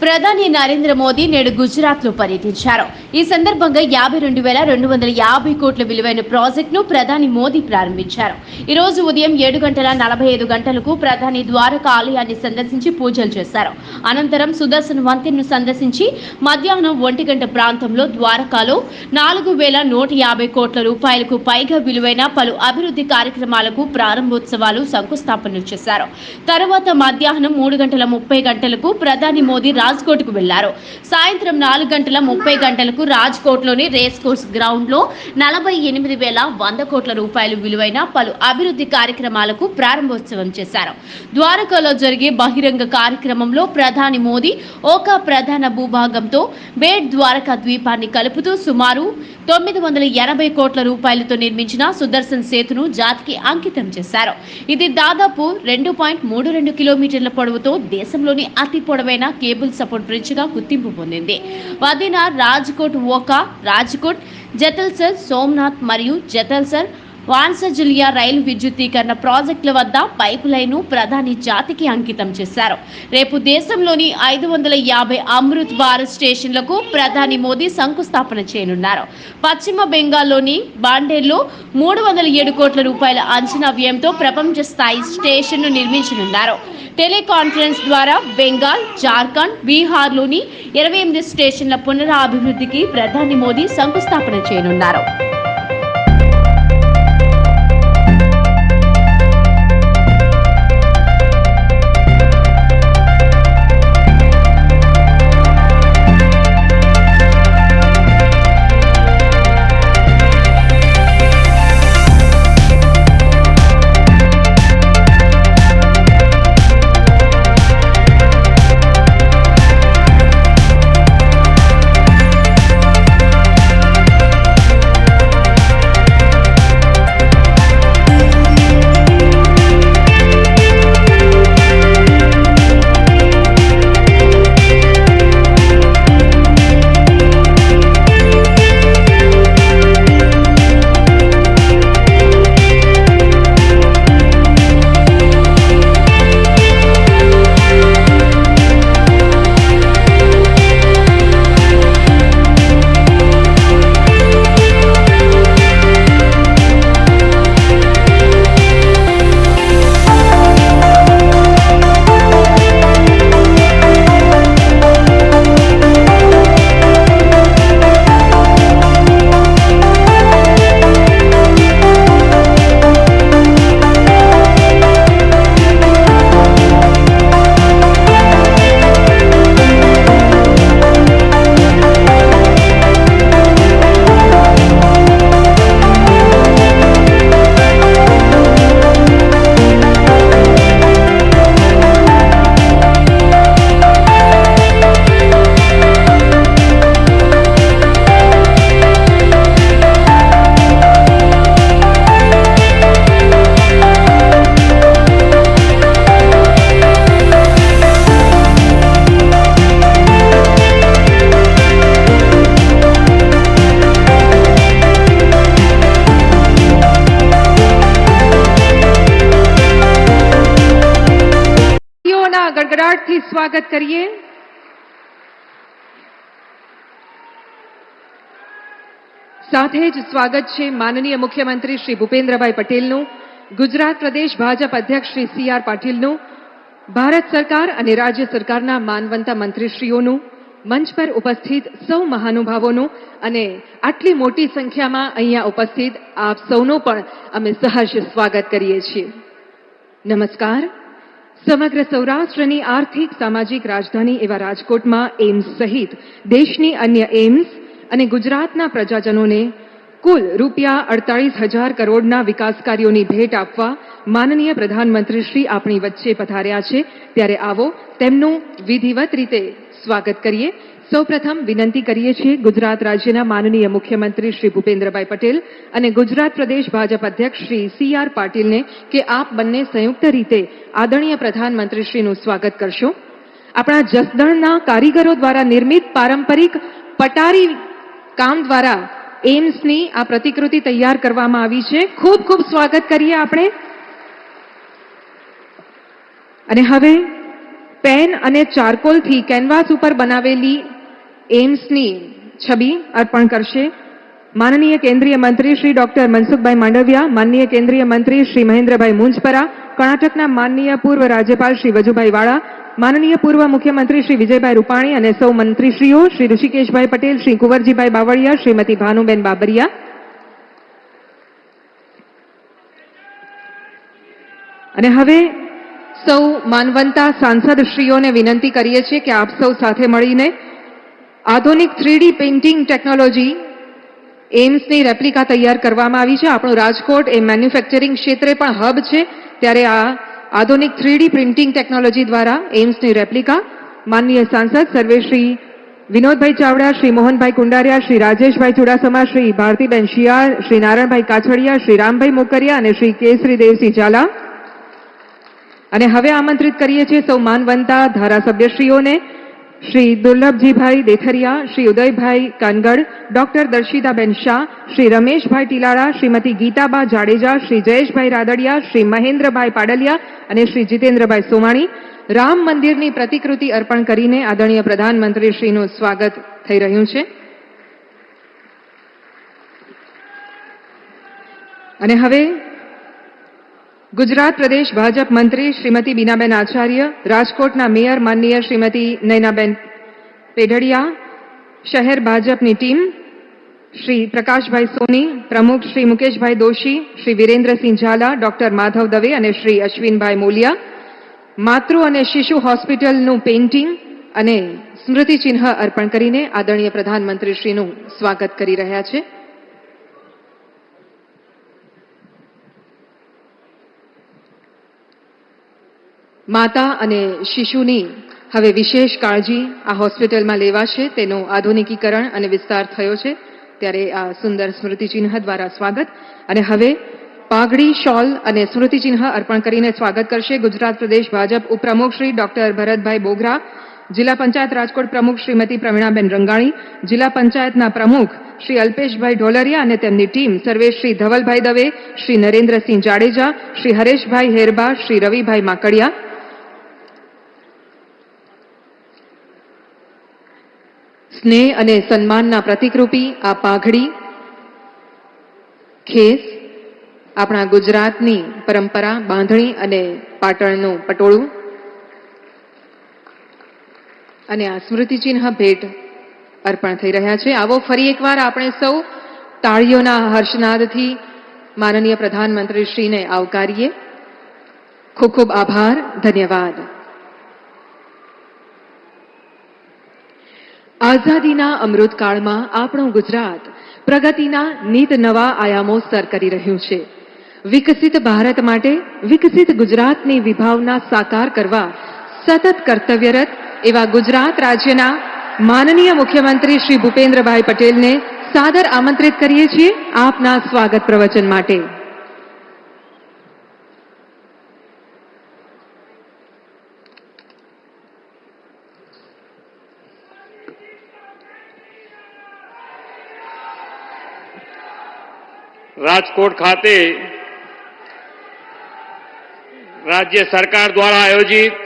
ప్రధాని నరేంద్ర మోదీ నేడు గుజరాత్లో పర్యటించారు. ఈ సందర్భంగా 52,250 కోట్ల విలువైన ప్రాజెక్టును ప్రధాని మోదీ ప్రారంభించారు. ఈ రోజు ఉదయం 7:45 గంటలకు ప్రధాని ద్వారకా ఆలయాన్ని సందర్శించి పూజలు చేశారు. అనంతరం సుదర్శన్ వంతెనను సందర్శించి మధ్యాహ్నం 1 గంట ప్రాంతంలో ద్వారకాలో 4,150 కోట్ల రూపాయలకు పైగా విలువైన పలు అభివృద్ధి కార్యక్రమాలకు ప్రారంభోత్సవాలు శంకుస్థాపనలు చేశారు. తర్వాత మధ్యాహ్నం 3:30 గంటలకు ప్రధాని మోదీ రాజ్కోట్కు వెళ్లారు. సాయంత్రం 4:30 గంటలకు రాజ్కోట్లోని రేస్ కోర్స్ గ్రౌండ్ లో 48,100 కోట్ల రూపాయలు విలువైన పలు అభివృద్ధి కార్యక్రమాలకు ప్రారంభోత్సవం చేశారు. ద్వారకాలో జరిగే బహిరంగ కార్యక్రమంలో ప్రధాని మోదీ ఓకా ప్రధాన భూభాగంతో బేట్ ద్వారకా ద్వీపాన్ని కలుపుతూ సుమారు 980 కోట్ల రూపాయలతో నిర్మించిన సుదర్శన్ సేతును జాతికి అంకితం చేశారు. ఇది దాదాపు 2.32 కిలోమీటర్ల పొడవుతో దేశంలోని అతి పొడవైన కేబుల్ సపోర్ట్ బ్రిడ్జ్ గా గుర్తింపు పొందింది. వదిన రాజ్కోట్ ఓకా, రాజ్కోట్, జతల్సర్, సోమనాథ్ మరియు జతల్సర్ వాన్సజిలియా రైలు విద్యుద్దీకరణ ప్రాజెక్టుల వద్ద పైపు లైన్ను ప్రధాని జాతికి అంకితం చేశారు. రేపు దేశంలోని 550 అమృత్ భారత్ స్టేషన్లకు ప్రధాని మోదీ శంకుస్థాపన చేయనున్నారు. పశ్చిమ బెంగాల్లోని బాండేర్లో 307 కోట్ల రూపాయల అంచనా వ్యయంతో ప్రపంచ స్థాయి స్టేషన్ను నిర్మించనున్నారు. టెలికాన్ఫరెన్స్ ద్వారా బెంగాల్, జార్ఖండ్, బీహార్లోని 28 స్టేషన్ల పునరాభివృద్ధికి ప్రధాని మోదీ శంకుస్థాపన చేయనున్నారు. गड़गड़ाहट थी स्वागत करिए। સાથે જ સ્વાગત છે માનનીય મુખ્યમંત્રી શ્રી ભૂપેન્દ્રભાઈ પટેલનું, ગુજરાત પ્રદેશ ભાજપ અધ્યક્ષ શ્રી CR પાટીલનું, ભારત સરકાર અને રાજ્ય સરકારના માનવંતા મંત્રીશ્રીઓનું, મંચ પર ઉપસ્થિત સૌ મહાનુભાવોનું અને આટલી મોટી સંખ્યામાં અહીંયા ઉપસ્થિત આપ સૌનું પણ અમે સહર્ષ સ્વાગત કરીએ છીએ. નમસ્કાર. સમગ્ર સૌરાષ્ટ્રની આર્થિક સામાજિક રાજધાની એવા રાજકોટમાં એમ્સ સહિત દેશની અન્ય એમ્સ અને ગુજરાતના પ્રજાજનોને કુલ રૂપિયા 48,000 કરોડના વિકાસ કાર્યોની ભેટ આપવા માનનીય પ્રધાનમંત્રી શ્રી આપણી વચ્ચે પધાર્યા છે, ત્યારે આવો તેમનું વિધિવત રીતે સ્વાગત કરીએ. સૌપ્રથમ વિનંતી કરીએ છીએ ગુજરાત રાજ્યના માનનીય મુખ્યમંત્રી શ્રી ભૂપેન્દ્રભાઈ પટેલ અને ગુજરાત પ્રદેશ ભાજપ અધ્યક્ષ શ્રી CR પાટીલને કે આપ બંને સંયુક્ત રીતે આદરણીય પ્રધાનમંત્રીશ્રીનું સ્વાગત કરશો. આપણા જસદણના કારીગરો દ્વારા નિર્મિત પારંપરિક પટારી કામ દ્વારા એમ્સની આ પ્રતિકૃતિ તૈયાર કરવામાં આવી છે. ખૂબ ખૂબ સ્વાગત કરીએ આપણે. અને હવે પેન અને ચારકોલથી કેનવાસ ઉપર બનાવેલી એમ્સની છબી અર્પણ કરશે માનનીય કેન્દ્રીય મંત્રી શ્રી ડોક્ટર મનસુખભાઈ માંડવિયા, માનનીય કેન્દ્રીય મંત્રી શ્રી મહેન્દ્રભાઈ મુંજપરા, કર્ણાટકના માનનીય પૂર્વ રાજ્યપાલ શ્રી વજુભાઈ વાળા, માનનીય પૂર્વ મુખ્યમંત્રી શ્રી વિજયભાઈ રૂપાણી અને સૌ મંત્રીશ્રીઓ શ્રી ઋષિકેશભાઈ પટેલ, શ્રી કુંવરજીભાઈ બાવળિયા, શ્રીમતી ભાનુબેન બાબરિયા. અને હવે સૌ માનવંતા સાંસદશ્રીઓને વિનંતી કરીએ છીએ કે આપ સૌ સાથે મળીને આધુનિક 3D પેઇન્ટિંગ ટેકનોલોજી એમ્સની રેપ્લિકા તૈયાર કરવામાં આવી છે. આપણું રાજકોટ એ મેન્યુફેક્ચરિંગ ક્ષેત્રે પણ હબ છે, ત્યારે આ આધુનિક 3D પ્રિન્ટિંગ ટેકનોલોજી દ્વારા એમ્સની રેપ્લિકા માનનીય સાંસદ સર્વે શ્રી વિનોદભાઈ ચાવડા, શ્રી મોહનભાઈ કુંડારિયા, શ્રી રાજેશભાઈ ચુડાસમા, શ્રી ભારતીબેન શિયાળ, શ્રી નારાયણભાઈ કાછડિયા, શ્રી રામભાઈ મોકરિયા અને શ્રી કેસરી દેવસિંહ ઝાલા. અને હવે આમંત્રિત કરીએ છીએ સૌ માનવંતા ધારાસભ્યશ્રીઓને શ્રી દુર્લભજીભાઈ દેથરિયા, શ્રી ઉદયભાઈ કાનગડ, ડોક્ટર દર્શિતાબેન શાહ, શ્રી રમેશભાઈ ટીલાળા, શ્રીમતી ગીતાબા જાડેજા, શ્રી જયેશભાઈ રાદડિયા, શ્રી મહેન્દ્રભાઈ પાડલિયા અને શ્રી જીતેન્દ્રભાઈ સોમાણી રામ મંદિરની પ્રતિકૃતિ અર્પણ કરીને આદરણીય પ્રધાનમંત્રીશ્રીનું સ્વાગત થઈ રહ્યું છે. અને હવે ગુજરાત પ્રદેશ ભાજપ મંત્રી શ્રીમતી બીનાબેન આચાર્ય, રાજકોટના મેયર માનનીય શ્રીમતી નયનાબેન પેઢડિયા, શહેર ભાજપની ટીમ શ્રી પ્રકાશભાઈ સોની, પ્રમુખ શ્રી મુકેશભાઈ દોશી, શ્રી વિરેન્દ્રસિંહ ઝાલા, ડોક્ટર માધવ દવે અને શ્રી અશ્વિનભાઈ મોલિયા માતૃ અને શિશુ હોસ્પિટલનું પેઇન્ટિંગ અને સ્મૃતિચિહ્ન અર્પણ કરીને આદરણીય પ્રધાનમંત્રીશ્રીનું સ્વાગત કરી રહ્યા છે. માતા અને શિશુની હવે વિશેષ કાળજી આ હોસ્પિટલમાં લેવાશે, તેનું આધુનિકીકરણ અને વિસ્તાર થયો છે, ત્યારે આ સુંદર સ્મૃતિચિહ્ન દ્વારા સ્વાગત. અને હવે પાઘડી, શોલ અને સ્મૃતિચિહ્ન અર્પણ કરીને સ્વાગત કરશે ગુજરાત પ્રદેશ ભાજપ ઉપપ્રમુખ શ્રી ડોક્ટર ભરતભાઈ બોગરા, જિલ્લા પંચાયત રાજકોટ પ્રમુખ શ્રીમતી પ્રવીણાબેન રંગાણી, જિલ્લા પંચાયતના પ્રમુખ શ્રી અલ્પેશભાઈ ઢોલરિયા અને તેમની ટીમ સર્વે શ્રી ધવલભાઈ દવે, શ્રી નરેન્દ્રસિંહ જાડેજા, શ્રી હરેશભાઈ હેરબા, શ્રી રવિભાઈ માકડિયા. સ્નેહ અને સન્માનના પ્રતિકરૂપી આ પાઘડી ખેસ આપણા ગુજરાતની પરંપરા, બાંધણી અને પાટણનું પટોળું અને આ સ્મૃતિચિહ્ન ભેટ અર્પણ થઈ રહ્યા છે. આવો ફરી એકવાર આપણે સૌ તાળીઓના હર્ષનાદથી માનનીય પ્રધાનમંત્રીશ્રીને આવકારીએ. ખૂબ ખૂબ આભાર. ધન્યવાદ. આઝાદીના અમૃતકાળમાં આપણું ગુજરાત પ્રગતિના નીત નવા આયામો સર કરી રહ્યું છે. વિકસિત ભારત માટે વિકસિત ગુજરાતની વિભાવના સાકાર કરવા સતત કર્તવ્યરત એવા ગુજરાત રાજ્યના માનનીય મુખ્યમંત્રી શ્રી ભૂપેન્દ્રભાઈ પટેલને સાદર આમંત્રિત કરીએ છીએ આપના સ્વાગત પ્રવચન માટે. રાજકોટ ખાતે રાજ્ય સરકાર દ્વારા આયોજિત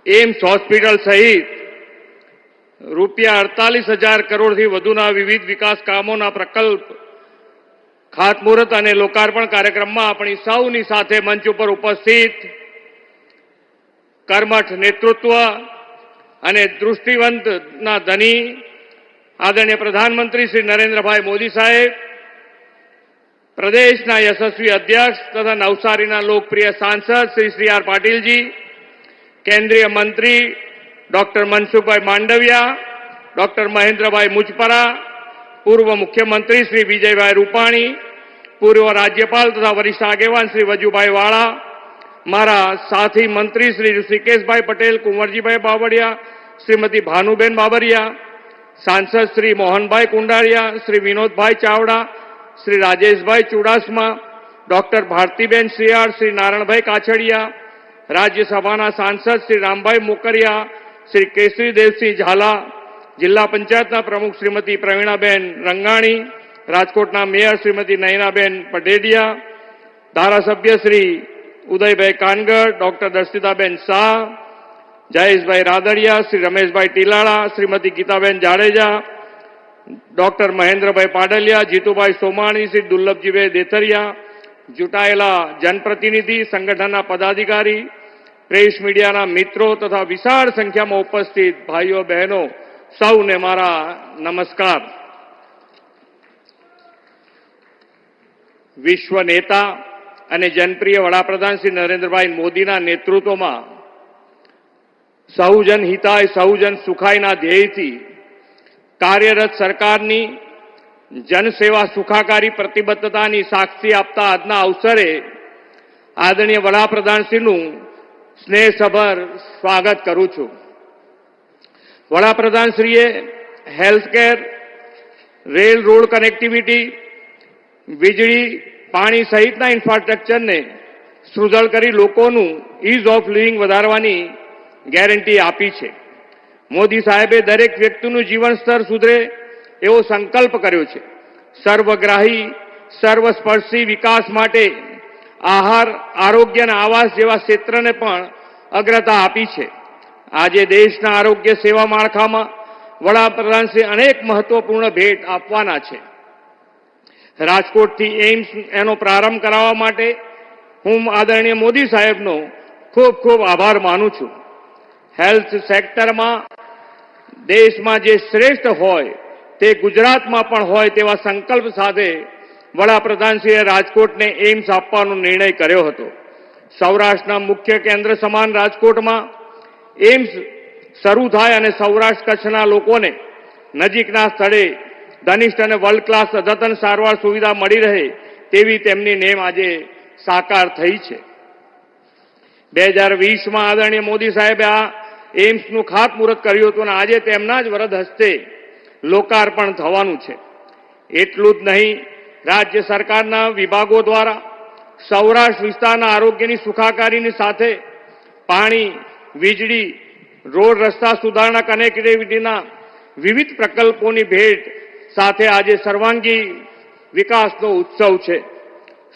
એમ્સ હોસ્પિટલ સહિત રૂપિયા 48,000 કરોડથી વધુના વિવિધ વિકાસ કામોના પ્રકલ્પ ખાતમુહૂર્ત અને લોકાર્પણ કાર્યક્રમમાં આપણી સૌની સાથે મંચ ઉપર ઉપસ્થિત કર્મઠ નેતૃત્વ અને દૃષ્ટિવંતના ધની આદરણીય પ્રધાનમંત્રી શ્રી નરેન્દ્રભાઈ મોદી સાહેબ, પ્રદેશના યશસ્વી અધ્યક્ષ તથા નવસારીના લોકપ્રિય સાંસદ શ્રી સી.આર. પાટીલજી, કેન્દ્રીય મંત્રી ડોક્ટર મનસુખભાઈ માંડવિયા, ડોક્ટર મહેન્દ્રભાઈ મુંજપરા, પૂર્વ મુખ્યમંત્રી શ્રી વિજયભાઈ રૂપાણી, પૂર્વ રાજ્યપાલ તથા વરિષ્ઠ આગેવાન શ્રી વજુભાઈ વાળા, મારા સાથી મંત્રી શ્રી ઋષિકેશભાઈ પટેલ, કુંવરજીભાઈ બાવળિયા, શ્રીમતી ભાનુબેન બાબરિયા, સાંસદ શ્રી મોહનભાઈ કુંડારિયા, શ્રી વિનોદભાઈ ચાવડા, શ્રી રાજેશભાઈ ચુડાસમા, ડોક્ટર ભારતીબેન શિયાળ, શ્રી નારાયણભાઈ કાછડિયા, રાજ્યસભાના સાંસદ શ્રી રામભાઈ મોકરિયા, શ્રી કેસરી દેવસિંહ ઝાલા, જિલ્લા પંચાયતના પ્રમુખ શ્રીમતી પ્રવીણાબેન રંગાણી, રાજકોટના મેયર શ્રીમતી નયનાબેન પઢેડિયા, ધારાસભ્ય શ્રી ઉદયભાઈ કાનગડ, ડોક્ટર દર્શિતાબેન શાહ, જયેશભાઈ રાદડિયા, શ્રી રમેશભાઈ ટીલાળા, શ્રીમતી ગીતાબેન જાડેજા, ડોક્ટર મહેન્દ્રભાઈ પાડલિયા, જીતુભાઈ સોમાણી, શ્રી દુર્લભજીભાઈ દેથરિયા, ચૂંટાયેલા જનપ્રતિનિધિ, સંગઠનના પદાધિકારી, પ્રેસ મીડિયાના મિત્રો તથા વિશાળ સંખ્યામાં ઉપસ્થિત ભાઈઓ બહેનો સૌને મારા નમસ્કાર. વિશ્વ નેતા અને જનપ્રિય વડાપ્રધાન શ્રી નરેન્દ્રભાઈ મોદીના નેતૃત્વમાં સહુજન હિતાય સહુજન સુખાયના ધ્યેયથી કાર્યરત સરકારની જનસેવા સુખાકારી પ્રતિબદ્ધતાની સાક્ષી આપતા આજના અવસરે આદરણીય વડાપ્રધાનશ્રીનું સ્નેહસભર સ્વાગત કરું છું. વડાપ્રધાનશ્રીએ હેલ્થકેર, રેલ રોડ કનેક્ટિવિટી, વીજળી, પાણી સહિતના ઇન્ફ્રાસ્ટ્રક્ચરને સુદૃઢ કરી લોકોનું ઇઝ ઓફ લિવિંગ વધારવાની ગેરંટી આપી છે. મોદી સાહેબે દરેક વ્યક્તિનું જીવન સ્તર સુધરે એવો સંકલ્પ કર્યો છે. સર્વગ્રાહી, સર્વસ્પર્શી વિકાસ માટે આહાર, આરોગ્ય અને આવાસ જેવા ક્ષેત્રને પણ અગ્રતા આપી છે. આજે દેશના આરોગ્ય સેવા માળખામાં વડાપ્રધાનશ્રી અનેક મહત્વપૂર્ણ ભેટ આપવાના છે. રાજકોટથી એઇમ્સ એનો પ્રારંભ કરાવવા માટે હું આદરણીય મોદી સાહેબનો ખૂબ ખૂબ આભાર માનું છું. હેલ્થ સેક્ટરમાં દેશમાં જે શ્રેષ્ઠ હોય તે ગુજરાતમાં પણ હોય તેવા સંકલ્પ સાથે વડાપ્રધાનશ્રીએ રાજકોટને એઇમ્સ આપવાનો નિર્ણય કર્યો હતો. સૌરાષ્ટ્રના મુખ્ય કેન્દ્ર સમાન રાજકોટમાં એઇમ્સ શરૂ થાય અને સૌરાષ્ટ્ર કચ્છના લોકોને નજીકના સ્થળે ધનિષ્ઠ અને વર્લ્ડ ક્લાસ અદ્યતન સારવાર સુવિધા મળી રહે તેવી તેમની નેમ આજે સાકાર થઈ છે. 2020માં આદરણીય મોદી સાહેબે આ એઇમ્સનું ખાતમુહૂર્ત કર્યું હતું અને આજે તેમના જ વરદ હસ્તે લોકાર્પણ થવાનું છે. એટલું જ નહીં, રાજ્ય સરકારના વિભાગો દ્વારા સૌરાષ્ટ્ર વિસ્તારના આરોગ્યની સુખાકારીની સાથે પાણી, વીજળી, રોડ રસ્તા સુધારણા, કનેક્ટિવિટીના વિવિધ પ્રકલ્પોની ભેટ સાથે આજે સર્વાંગી વિકાસનો ઉત્સવ છે.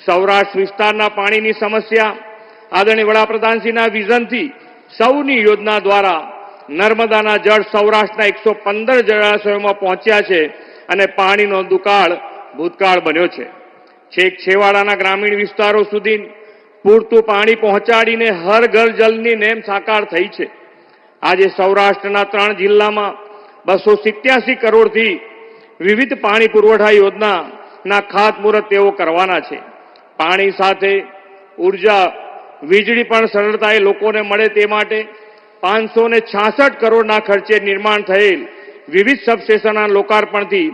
સૌરાષ્ટ્ર વિસ્તારના પાણીની સમસ્યા આદરણીય વડાપ્રધાનશ્રીના વિઝનથી સૌની યોજના દ્વારા નર્મદાના જળ સૌરાષ્ટ્રના 115 જળાશયોમાં પહોંચ્યા છે અને પાણીનો દુકાળ ભૂતકાળ બન્યો છે. છેક છેવાડાના ગ્રામીણ વિસ્તારો સુધી પૂરતું પાણી પહોંચાડીને હર ઘર જલની નેમ સાકાર થઈ છે. આજે સૌરાષ્ટ્રના 3 જિલ્લામાં 287 કરોડથી વિવિધ પાણી પુરવઠા યોજનાના ખાતમુહૂર્ત તેઓ કરવાના છે. પાણી સાથે ઉર્જા, વીજળી પણ સરળતાએ લોકોને મળે તે માટે 566 કરોડના ખર્ચે નિર્માણ થયેલ વિવિધ સબસ્ટેશનના લોકાર્પણથી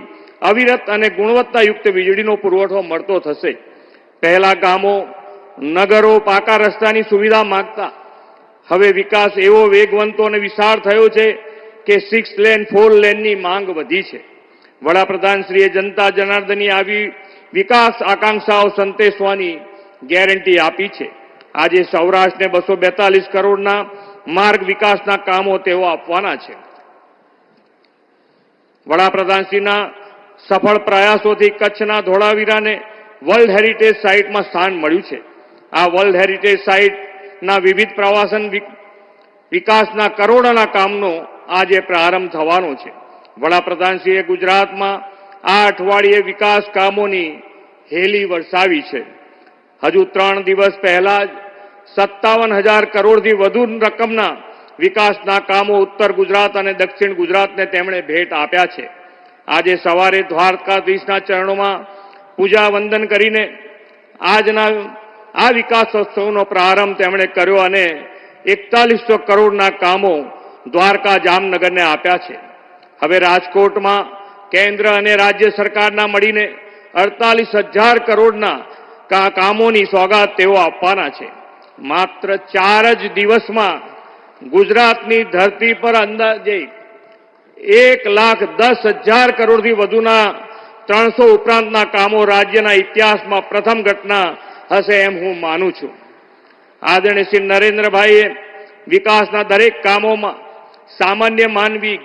અવિરત અને ગુણવત્તાયુક્ત વીજળીનો પુરવઠો મળતો થશે. પહેલા ગામો, નગરો પાકા રસ્તાની સુવિધા માંગતા હવે વિકાસ એવો વેગવંતો અને વિશાળ થયો છે કે 6 લેન 4 લેનની માંગ વધી છે. વડાપ્રધાનશ્રીએ જનતા જનાર્દનની આવી વિકાસ આકાંક્ષાઓ સંતોષવાની ગેરંટી આપી છે. આજે સૌરાષ્ટ્રને 242 કરોડના માર્ગ વિકાસના કામો તેઓ આપવાના છે. વડાપ્રધાનશ્રીના સફળ પ્રયાસોથી કચ્છના ધોળાવીરાને વર્લ્ડ હેરિટેજ સાઇટમાં સ્થાન મળ્યું છે. આ વર્લ્ડ હેરિટેજ સાઇટના વિવિધ પ્રવાસન વિકાસના કરોડોના કામનો આજે પ્રારંભ થવાનો છે. વડાપ્રધાનશ્રીએ ગુજરાતમાં આ અઠવાડિયે વિકાસ કામોની હેલી વરસાવી છે. હજુ 3 દિવસ પહેલા જ 57,000 કરોડથી વધુ રકમના વિકાસના કામો ઉત્તર ગુજરાત અને દક્ષિણ ગુજરાતને તેમણે ભેટ આપ્યા છે. આજે સવારે દ્વારકાધીશના ચરણોમાં પૂજા વંદન કરીને આજના આ વિકાસોત્સવનો પ્રારંભ તેમણે કર્યો અને 4100 કરોડના કામો દ્વારકા જામનગરને આપ્યા છે. હવે રાજકોટમાં કેન્દ્ર અને રાજ્ય સરકારના મળીને 48,000 કરોડના કામોની સોગાત તેઓ આપવાના છે. માત્ર 4 જ દિવસમાં ગુજરાતની ધરતી પર અંદાજે 1,10,000 કરોડથી વધુના 300 ઉપરાંતના કામો રાજ્યના ઇતિહાસમાં પ્રથમ ઘટના હશે એમ હું માનું છું. આદરણીય શ્રી નરેન્દ્રભાઈએ વિકાસના દરેક કામોમાં સામાન્ય માનવી,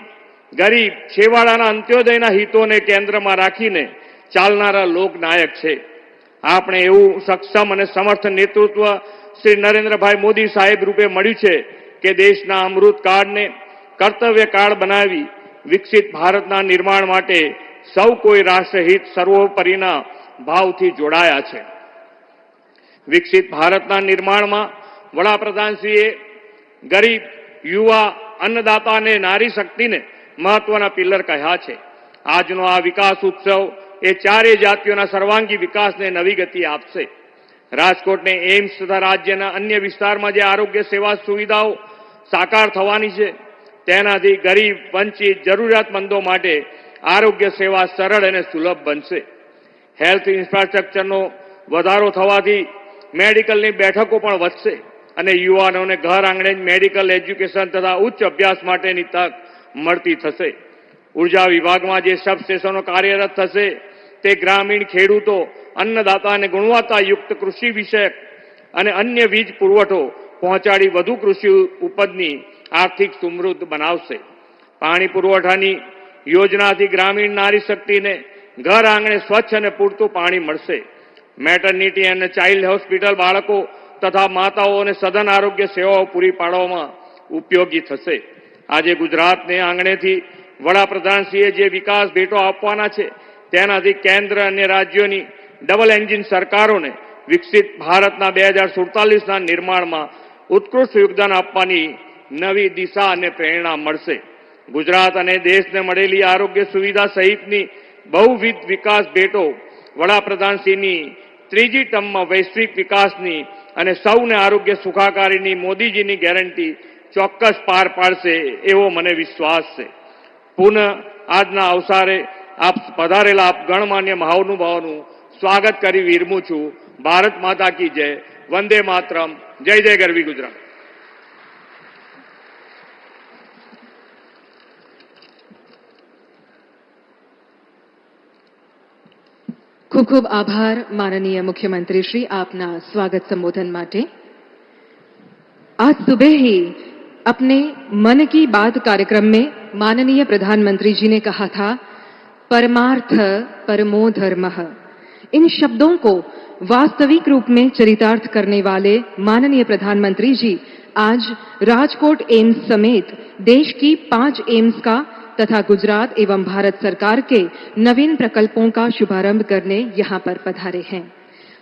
ગરીબ, છેવાડાના અંત્યોદયના હિતોને કેન્દ્રમાં રાખીને ચાલનારા લોકનાયક છે. આપણે એવું સક્ષમ અને સમર્થ નેતૃત્વ શ્રી નરેન્દ્રભાઈ મોદી સાહેબ રૂપે મળ્યું છે કે દેશના અમૃતકાળને કર્તવ્યકાળ બનાવી વિકસિત ભારતના નિર્માણ માટે સૌ કોઈ રાષ્ટ્રહિત સર્વોપરીના ભાવથી જોડાયા છે. વિકસિત ભારતના નિર્માણમાં વડાપ્રધાનશ્રીએ ગરીબ, યુવા, અન્નદાતા અને નારી શક્તિને મહત્વના પિલ્લર કહ્યા છે. આજનો આ વિકાસ ઉત્સવ એ ચારેય જાતિઓના સર્વાંગી વિકાસને નવી ગતિ આપશે. રાજકોટને એમ્સ તથા રાજ્યના અન્ય વિસ્તારમાં જે આરોગ્ય સેવા સુવિધાઓ સાકાર થવાની છે તેનાથી ગરીબ, વંચિત, જરૂરિયાતમંદો માટે આરોગ્ય સેવા સરળ અને સુલભ બનશે. હેલ્થ ઇન્ફ્રાસ્ટ્રક્ચરનો વધારો થવાથી મેડિકલની બેઠકો પણ વધશે અને યુવાનોને ઘર આંગણે જ મેડિકલ એજ્યુકેશન તથા ઉચ્ચ અભ્યાસ માટેની તક મળતી થશે. ઉર્જા વિભાગમાં જે સબસ્ટેશનો કાર્યરત થશે તે ગ્રામીણ ખેડૂતો, અન્નદાતા અને ગુણવત્તાયુક્ત કૃષિ વિષયક અને અન્ય વીજ પુરવઠો પહોંચાડી વધુ કૃષિ ઉપજની આર્થિક સમૃદ્ધ બનાવશે. પાણી પુરવઠાની યોજનાથી ગ્રામીણ નારી શક્તિને ઘર આંગણે સ્વચ્છ અને પૂરતું પાણી મળશે. મેટર્નિટી અને ચાઇલ્ડ હોસ્પિટલ બાળકો તથા માતાઓને સઘન આરોગ્ય સેવાઓ પૂરી પાડવામાં ઉપયોગી થશે. આજે ગુજરાતને આંગણેથી વડાપ્રધાનશ્રીએ જે વિકાસ ભેટો આપવાના છે તેનાથી કેન્દ્ર અને રાજ્યોની ડબલ એન્જિન સરકારોને વિકસિત ભારતના 2047ના નિર્માણમાં ઉત્કૃષ્ટ યોગદાન આપવાની નવી દિશા અને પ્રેરણા મળશે. ગુજરાત અને દેશને મળેલી આરોગ્ય સુવિધા સહિતની બહુવિધ વિકાસ ભેટો વડાપ્રધાનશ્રીની ત્રીજી ટર્મમાં વૈશ્વિક વિકાસની અને સૌને આરોગ્ય સુખાકારીની મોદીજીની ગેરંટી ચોક્કસ પાર પાડશે એવો મને વિશ્વાસ છે. પુનઃ આજના અવસરે આપ પધારેલા આપ ગણમાન્ય મહાનુભાવોનું સ્વાગત કરી વિરમું છું. ભારત માતા કી જય. વંદે માતરમ. જય જય ગરવી ગુજરાત. ખૂબ ખૂબ આભાર માનનીય મુખ્યમंत्री श्री आपना स्वागत संबोधन માટે. आज सुबह ही अपने मन की बात कार्यक्रम में माननीय प्रधानमंत्री जी ने कहा था, परमार्थ परमो धर्मः. इन शब्दों को वास्तविक रूप में चरितार्थ करने वाले माननीय प्रधानमंत्री जी आज राजकोट एम्स समेत देश की 5 एम्स का तथा गुजरात एवं भारत सरकार के नवीन प्रकल्पों का शुभारंभ करने यहां पर पधारे हैं.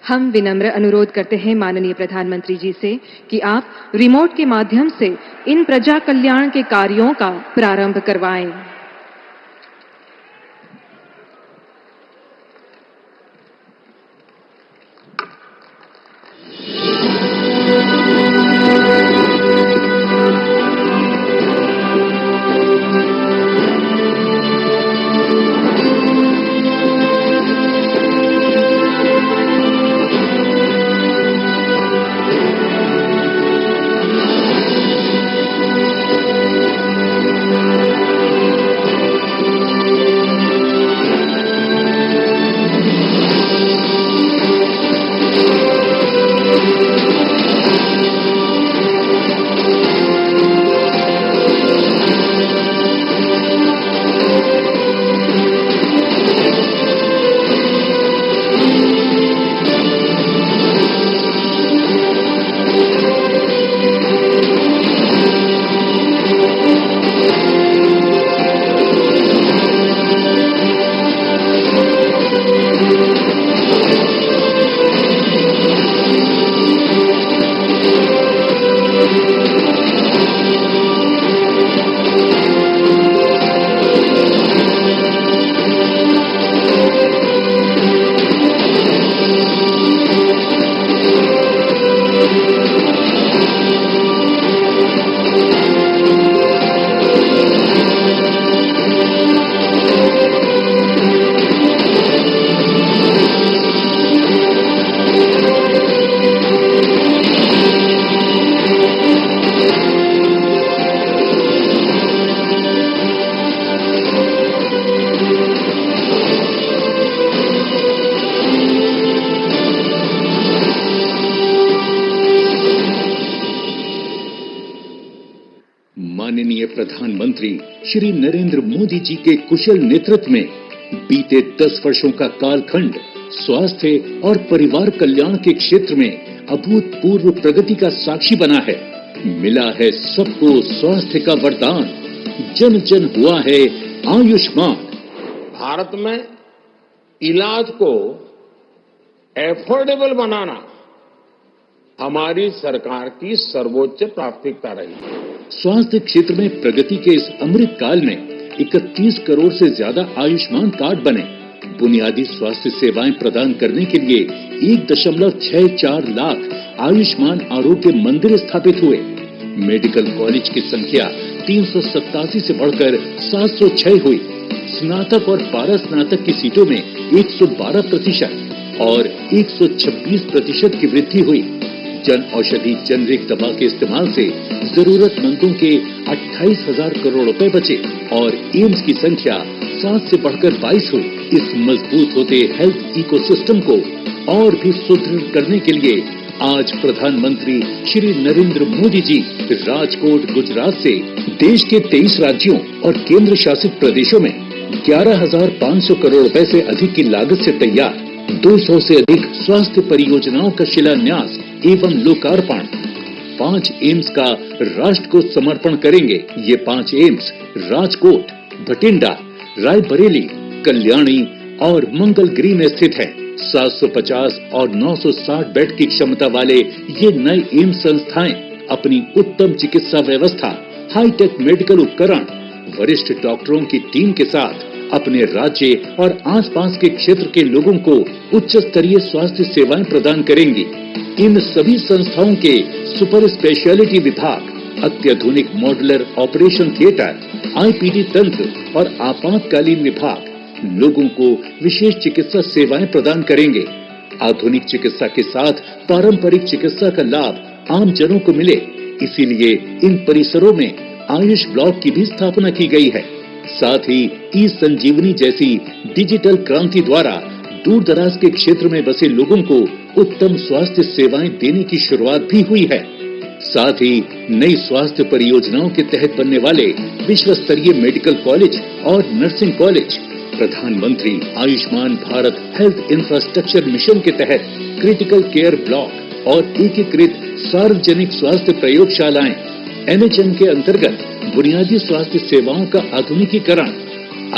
हम विनम्र अनुरोध करते हैं माननीय प्रधानमंत्री जी से कि आप रिमोट के माध्यम से इन प्रजा कल्याण के कार्यों का प्रारंभ करवाएं. माननीय प्रधानमंत्री श्री नरेंद्र मोदी जी के कुशल नेतृत्व में बीते 10 वर्षों का कालखंड स्वास्थ्य और परिवार कल्याण के क्षेत्र में अभूतपूर्व प्रगति का साक्षी बना है. मिला है सबको स्वास्थ्य का वरदान, जन जन हुआ है आयुष्मान। भारत में इलाज को एफोर्डेबल बनाना हमारी सरकार की सर्वोच्च प्राथमिकता रही। स्वास्थ्य क्षेत्र में प्रगति के इस अमृत काल में 31 करोड़ से ज्यादा आयुष्मान कार्ड बने। बुनियादी स्वास्थ्य सेवाएं प्रदान करने के लिए 1.64 लाख आयुष्मान आरोग्य मंदिर स्थापित हुए। मेडिकल कॉलेज की संख्या 387 से बढ़कर 706 हुई। स्नातक और पारा स्नातक की सीटों में 112% और 126% की वृद्धि हुई। जन औषधि जेनरिक दवा के इस्तेमाल से जरूरतमंदों के 28,000 करोड़ रुपए बचे और एम्स की संख्या 7 से बढ़कर 22 हुई। इस मजबूत होते हेल्थ इकोसिस्टम को और भी सुदृढ़ करने के लिए आज प्रधानमंत्री श्री नरेंद्र मोदी जी राजकोट गुजरात से देश के 23 राज्यों और केंद्र शासित प्रदेशों में 11,500 करोड़ रुपए से अधिक की लागत से तैयार 200 से अधिक स्वास्थ्य परियोजनाओं का शिलान्यास एवं लोकार्पण 5 एम्स का राष्ट्र को समर्पण करेंगे। ये 5 एम्स राजकोट, भटिंडा, रायबरेली, कल्याणी और मंगलगिरी में स्थित है। 750 और 960 बेड की क्षमता वाले ये नए एम्स संस्थाएं अपनी उत्तम चिकित्सा व्यवस्था, हाईटेक मेडिकल उपकरण, वरिष्ठ डॉक्टरों की टीम के साथ अपने राज्य और आसपास के क्षेत्र के लोगों को उच्च स्तरीय स्वास्थ्य सेवाएं प्रदान करेंगी। इन सभी संस्थाओं के सुपर स्पेशलिटी विभाग, अत्याधुनिक मॉड्यूलर ऑपरेशन थिएटर, आईपीडी तंत्र और आपातकालीन विभाग लोगों को विशेष चिकित्सा सेवाएं प्रदान करेंगे। आधुनिक चिकित्सा के साथ पारंपरिक चिकित्सा का लाभ आम जनों को मिले, इसीलिए इन परिसरों में आयुष ब्लॉक की भी स्थापना की गई है। साथ ही ई संजीवनी जैसी डिजिटल क्रांति द्वारा दूर दराज के क्षेत्र में बसे लोगों को उत्तम स्वास्थ्य सेवाएं देने की शुरुआत भी हुई है। साथ ही नई स्वास्थ्य परियोजनाओं के तहत बनने वाले विश्व स्तरीय मेडिकल कॉलेज और नर्सिंग कॉलेज, प्रधानमंत्री Ayushman Bharat health infrastructure mission के तहत क्रिटिकल केयर ब्लॉक और एकीकृत सार्वजनिक स्वास्थ्य प्रयोगशालाएं, एनएचएम के अंतर्गत बुनियादी स्वास्थ्य सेवाओं का आधुनिकीकरण,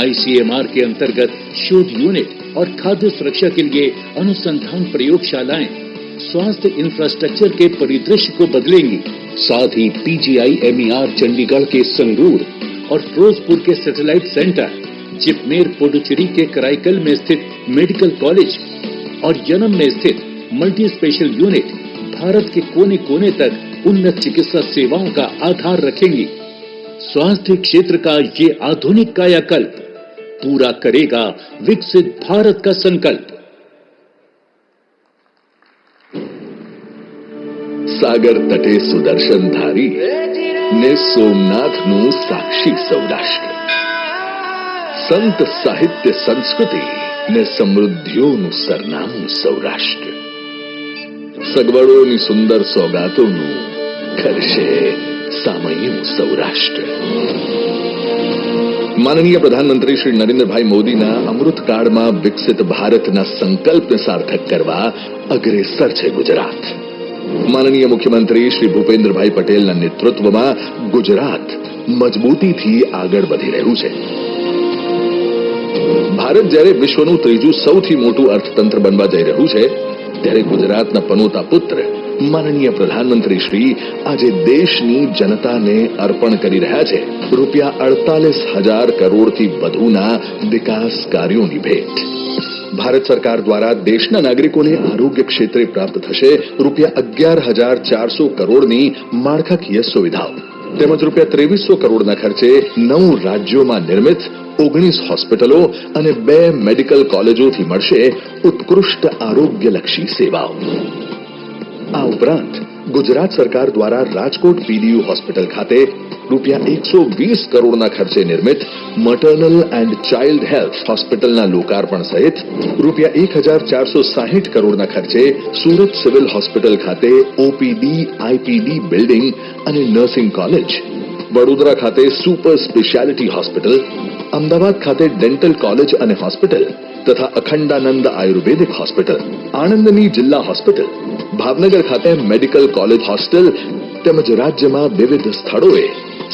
आईसीएमआर के अंतर्गत शोध यूनिट और खाद्य सुरक्षा के लिए अनुसंधान प्रयोगशालाएं स्वास्थ्य इंफ्रास्ट्रक्चर के परिदृश्य को बदलेंगी। साथ ही पीजीआईएमईआर चंडीगढ़ के संगरूर और फिरोजपुर के सैटेलाइट सेंटर, जिपमेर पुडुचेरी के कराईकल में स्थित मेडिकल कॉलेज और यनम में स्थित मल्टी स्पेशल यूनिट भारत के कोने कोने तक उन्नत चिकित्सा सेवाओं का आधार रखेंगी। स्वास्थ्य क्षेत्र का ये आधुनिक कायाकल्प पूरा करेगा विकसित भारत का संकल्प। सागर तटे सुदर्शन धारी ने सोमनाथનું સાક્ષી સૌરાષ્ટ્ર, સંત સાહિત્ય સંસ્કૃતિ ને સમૃદ્ધિઓનું સરનામું સૌરાષ્ટ્ર, સગવડોની સુંદર સોગાતોનું કરશે સામયું સૌરાષ્ટ્ર। માનનીય પ્રધાનમંત્રી શ્રી નરેન્દ્રભાઈ મોદીના અમૃતકાળમાં વિકસિત ભારતના સંકલ્પને સાર્થક કરવા અગ્રેસર છે ગુજરાત। માનનીય મુખ્યમંત્રી શ્રી ભૂપેન્દ્રભાઈ પટેલના નેતૃત્વમાં ગુજરાત મજબૂતીથી આગળ વધી રહ્યું છે। ભારત જ્યારે વિશ્વનું ત્રીજું સૌથી મોટું અર્થતંત્ર બનવા જઈ રહ્યું છે, ત્યારે ગુજરાતના પનોતા પુત્ર માનનીય પ્રધાનમંત્રી શ્રી આજે દેશની જનતાને અર્પણ કરી રહ્યા છે રૂપિયા 48,000 કરોડથી વધુના વિકાસ કાર્યોની ભેટ। ભારત સરકાર દ્વારા દેશના નાગરિકોને આરોગ્ય ક્ષેત્રે પ્રાપ્ત થશે રૂપિયા 11,400 કરોડની માળખાકીય સુવિધાઓ, તેમજ રૂપિયા 2300 કરોડના ખર્ચે 9 રાજ્યોમાં નિર્મિત 19 હોસ્પિટલો અને 2 મેડિકલ કોલેજોથી મળશે ઉત્કૃષ્ટ આરોગ્યલક્ષી સેવાઓ। આ ઉપરાંત ગુજરાત સરકાર દ્વારા રાજકોટ પીડીયુ હોસ્પિટલ ખાતે રૂપિયા 120 કરોડના ખર્ચે નિર્મિત મટર્નલ એન્ડ ચાઇલ્ડ હેલ્થ હોસ્પિટલના લોકાર્પણ સહિત રૂપિયા 1,460 કરોડના ખર્ચે સુરત સિવિલ હોસ્પિટલ ખાતે ઓપીડી આઈપીડી બિલ્ડિંગ અને નર્સિંગ કોલેજ, વડોદરા ખાતે સુપર સ્પેશિયાલિટી હોસ્પિટલ, અમદાવાદ ખાતે ડેન્ટલ કોલેજ અને હોસ્પિટલ તથા અખંડાનંદ આયુર્વેદિક હોસ્પિટલ, આણંદની જિલ્લા હોસ્પિટલ, ભાવનગર ખાતે મેડિકલ કોલેજ હોસ્ટેલ તેમજ રાજ્યમાં વિવિધ સ્થળોએ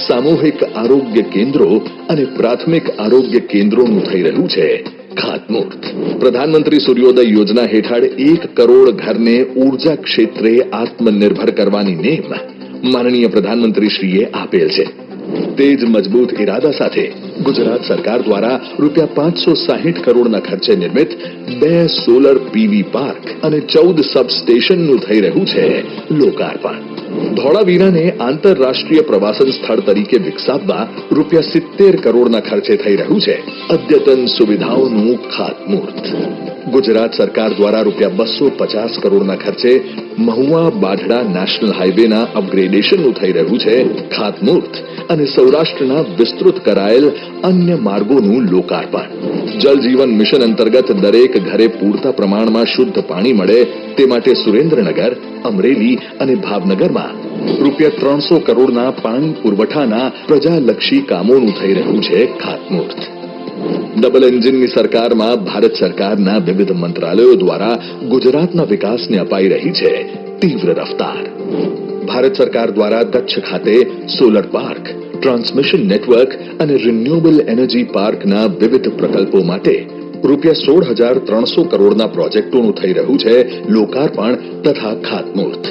સામૂહિક આરોગ્ય કેન્દ્રો અને પ્રાથમિક આરોગ્ય કેન્દ્રોનું થઈ રહ્યું છે ખાતમુહૂર્ત. પ્રધાનમંત્રી સૂર્યોદય યોજના હેઠળ 1 કરોડ ઘરને ઉર્જા ક્ષેત્રે આત્મનિર્ભર કરવાની નેમ માનનીય પ્રધાનમંત્રીશ્રીએ આપેલ છે. તે જ મજબૂત ઇરાદા સાથે ગુજરાત સરકાર દ્વારા રૂપિયા 560 કરોડના ખર્ચે નિર્મિત 2 સોલર પીવી પાર્ક અને 14 સબસ્ટેશનનું થઈ રહ્યું છે લોકાર્પણ. ધોળાવીરાને આંતરરાષ્ટ્રીય પ્રવાસન સ્થળ તરીકે વિકસાવવા રૂપિયા 70 કરોડના ખર્ચે થઈ રહ્યું છે અદ્યતન સુવિધાઓનું ખાતમુહૂર્ત. ગુજરાત સરકાર દ્વારા રૂપિયા 250 કરોડના ખર્ચે મહુવા બાઢડા નેશનલ હાઈવેના અપગ્રેડેશનનું થઈ રહ્યું છે ખાતમુહૂર્ત અને સૌરાષ્ટ્રના વિસ્તૃત કરાયેલ અન્ય માર્ગોનું લોકાર્પણ. જલ જીવન મિશન અંતર્ગત દરેક ઘરે પૂરતા પ્રમાણમાં શુદ્ધ પાણી મળે તે માટે સુરેન્દ્રનગર, અમરેલી અને ભાવનગરમાં રૂપિયા 300 કરોડના પાણી પુરવઠાના પ્રજાલક્ષી કામોનું થઈ રહ્યું છે ખાતમુહૂર્ત. ડબલ એન્જિનની સરકારમાં ભારત સરકારના વિવિધ મંત્રાલયો દ્વારા ગુજરાતના વિકાસને અપાઈ રહી છે તીવ્ર રફતાર. ભારત સરકાર દ્વારા કચ્છ ખાતે સોલર પાર્ક, ટ્રાન્સમિશન નેટવર્ક અને રિન્યુએબલ એનર્જી પાર્કના વિવિધ પ્રકલ્પો માટે રૂપિયા 16,300 કરોડના પ્રોજેક્ટોનું થઈ રહ્યું છે લોકાર્પણ તથા ખાતમુહૂર્ત.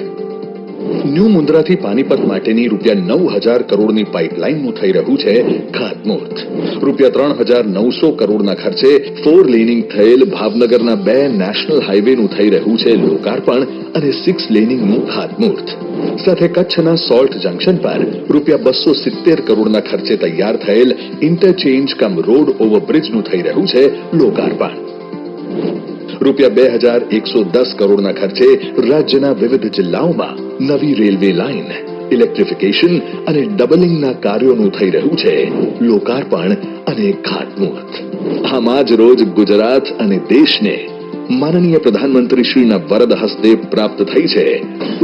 ન્યૂ મુન્દ્રાથી પાનીપત માટેની રૂપિયા 9,000 કરોડની પાઇપલાઇનનું થઈ રહ્યું છે ખાતમુહૂર્ત. રૂપિયા 3,900 કરોડના ખર્ચે 4 લેનિંગ થયેલ ભાવનગરના 2 નેશનલ હાઈવેનું થઈ રહ્યું છે લોકાર્પણ અને 6 લેનિંગનું ખાતમુહૂર્ત. સાથે કચ્છના સોલ્ટ જંકશન પર રૂપિયા 270 કરોડના ખર્ચે તૈયાર થયેલ ઇન્ટરચેન્જ કમ રોડ ઓવરબ્રિજનું થઈ રહ્યું છે લોકાર્પણ. રૂપિયા 2,110 કરોડના ખર્ચે રાજ્યના વિવિધ જિલ્લાઓમાં નવી રેલવે લાઇન, ઇલેક્ટ્રિફિકેશન અને ડબલિંગના કાર્યોનું થઈ રહ્યું છે લોકાર્પણ અને ખાતમુહૂર્ત. આમાં જ રોજ ગુજરાત અને દેશને માનનીય પ્રધાનમંત્રીશ્રીના વરદ હસ્તે પ્રાપ્ત થઈ છે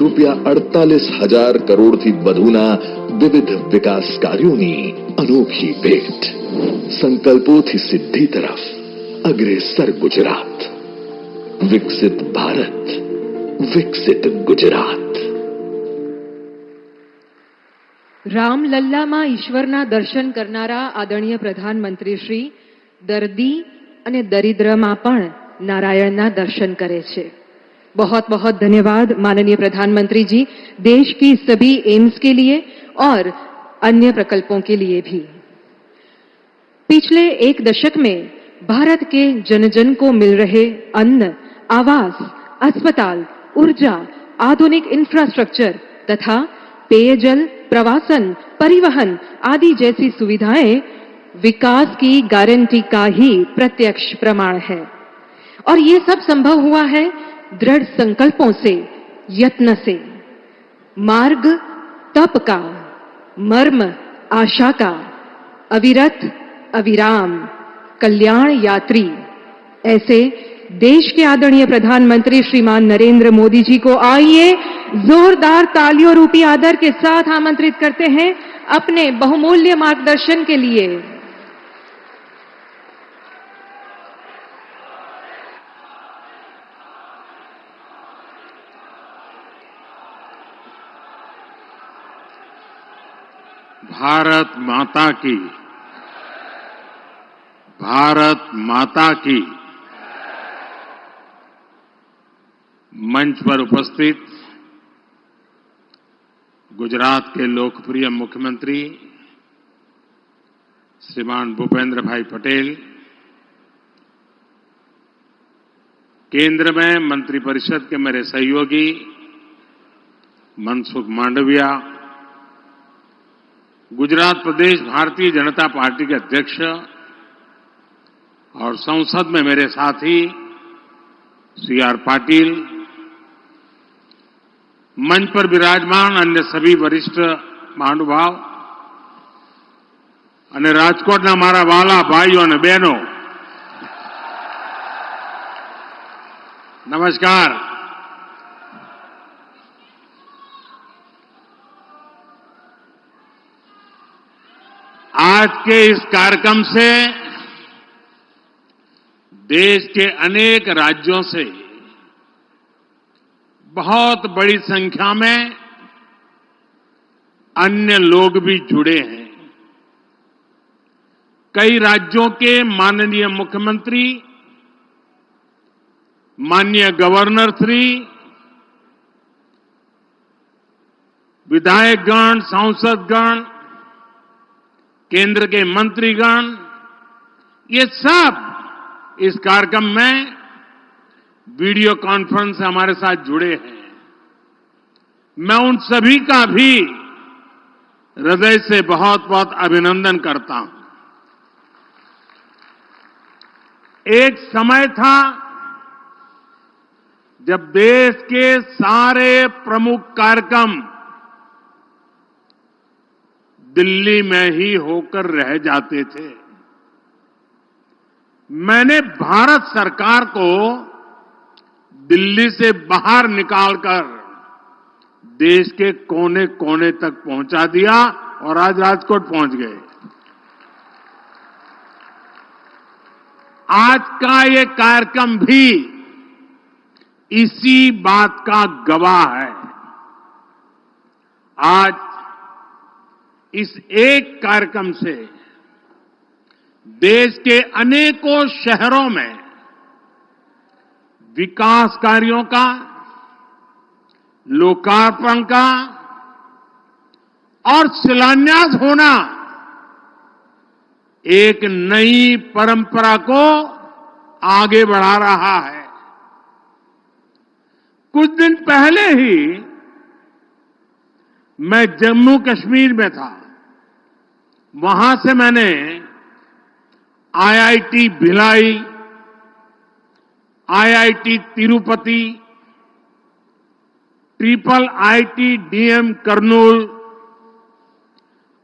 રૂપિયા 48,000 કરોડથી વધુના વિવિધ વિકાસ કાર્યોની અનોખી ભેટ. સંકલ્પોથી સિદ્ધિ તરફ અગ્રેસર ગુજરાત. વિકસિત ભારત, વિકસિત ગુજરાત. રામલલ્લામાં ઈશ્વરના દર્શન કરનારા આદરણીય પ્રધાનમંત્રી શ્રી દર્દી અને દરિદ્રમાં પણ नारायण दर्शन करे छे. बहुत बहुत धन्यवाद माननीय प्रधानमंत्री जी, देश की सभी एम्स के लिए और अन्य प्रकल्पों के लिए भी. पिछले 1 दशक में भारत के जन जन को मिल रहे अन्न, आवास, अस्पताल, ऊर्जा, आधुनिक इंफ्रास्ट्रक्चर तथा पेयजल, प्रवासन, परिवहन आदि जैसी सुविधाएं विकास की गारंटी का ही प्रत्यक्ष प्रमाण है. और ये सब संभव हुआ है दृढ़ संकल्पों से, यत्न से. मार्ग तप का, मर्म आशा का, अविरत अविराम कल्याण यात्री. ऐसे देश के आदरणीय प्रधानमंत्री श्रीमान नरेंद्र मोदी जी को आइए जोरदार तालियों रूपी आदर के साथ आमंत्रित करते हैं अपने बहुमूल्य मार्गदर्शन के लिए. भारत माता की मंच पर उपस्थित गुजरात के लोकप्रिय मुख्यमंत्री श्रीमान भूपेंद्र भाई पटेल, केंद्र में मंत्रिपरिषद के मेरे सहयोगी मनसुख मांडविया, गुजरात प्रदेश भारतीय जनता पार्टी के अध्यक्ष और संसद में मेरे साथी सीआर पाटिल, मंच पर विराजमान अन्य सभी वरिष्ठ महानुभाव અને રાજકોટના મારા વાલા ભાઈઓ અને બહેનો, નમસ્કાર. आज के इस कार्यक्रम से देश के अनेक राज्यों से बहुत बड़ी संख्या में अन्य लोग भी जुड़े हैं। कई राज्यों के माननीय मुख्यमंत्री, माननीय गवर्नर श्री, विधायकगण, सांसदगण, केंद्र के मंत्रीगण, ये सब इस कार्यक्रम में वीडियो कॉन्फ्रेंस से हमारे साथ जुड़े हैं। मैं उन सभी का भी हृदय से बहुत बहुत अभिनंदन करता हूं। एक समय था जब देश के सारे प्रमुख कार्यक्रम दिल्ली में ही होकर रह जाते थे। मैंने भारत सरकार को दिल्ली से बाहर निकालकर देश के कोने कोने तक पहुंचा दिया और आज राजकोट पहुंच गए। आज का ये कार्यक्रम भी इसी बात का गवाह है। आज इस एक कार्यक्रम से देश के अनेकों शहरों में विकास कार्यों का, लोकार्पण का और शिलान्यास होना एक नई परंपरा को आगे बढ़ा रहा है। कुछ दिन पहले ही मैं जम्मू कश्मीर में था। वहां से मैंने IIT Bhilai, IIT Tirupati, triple IT DM Kurnool,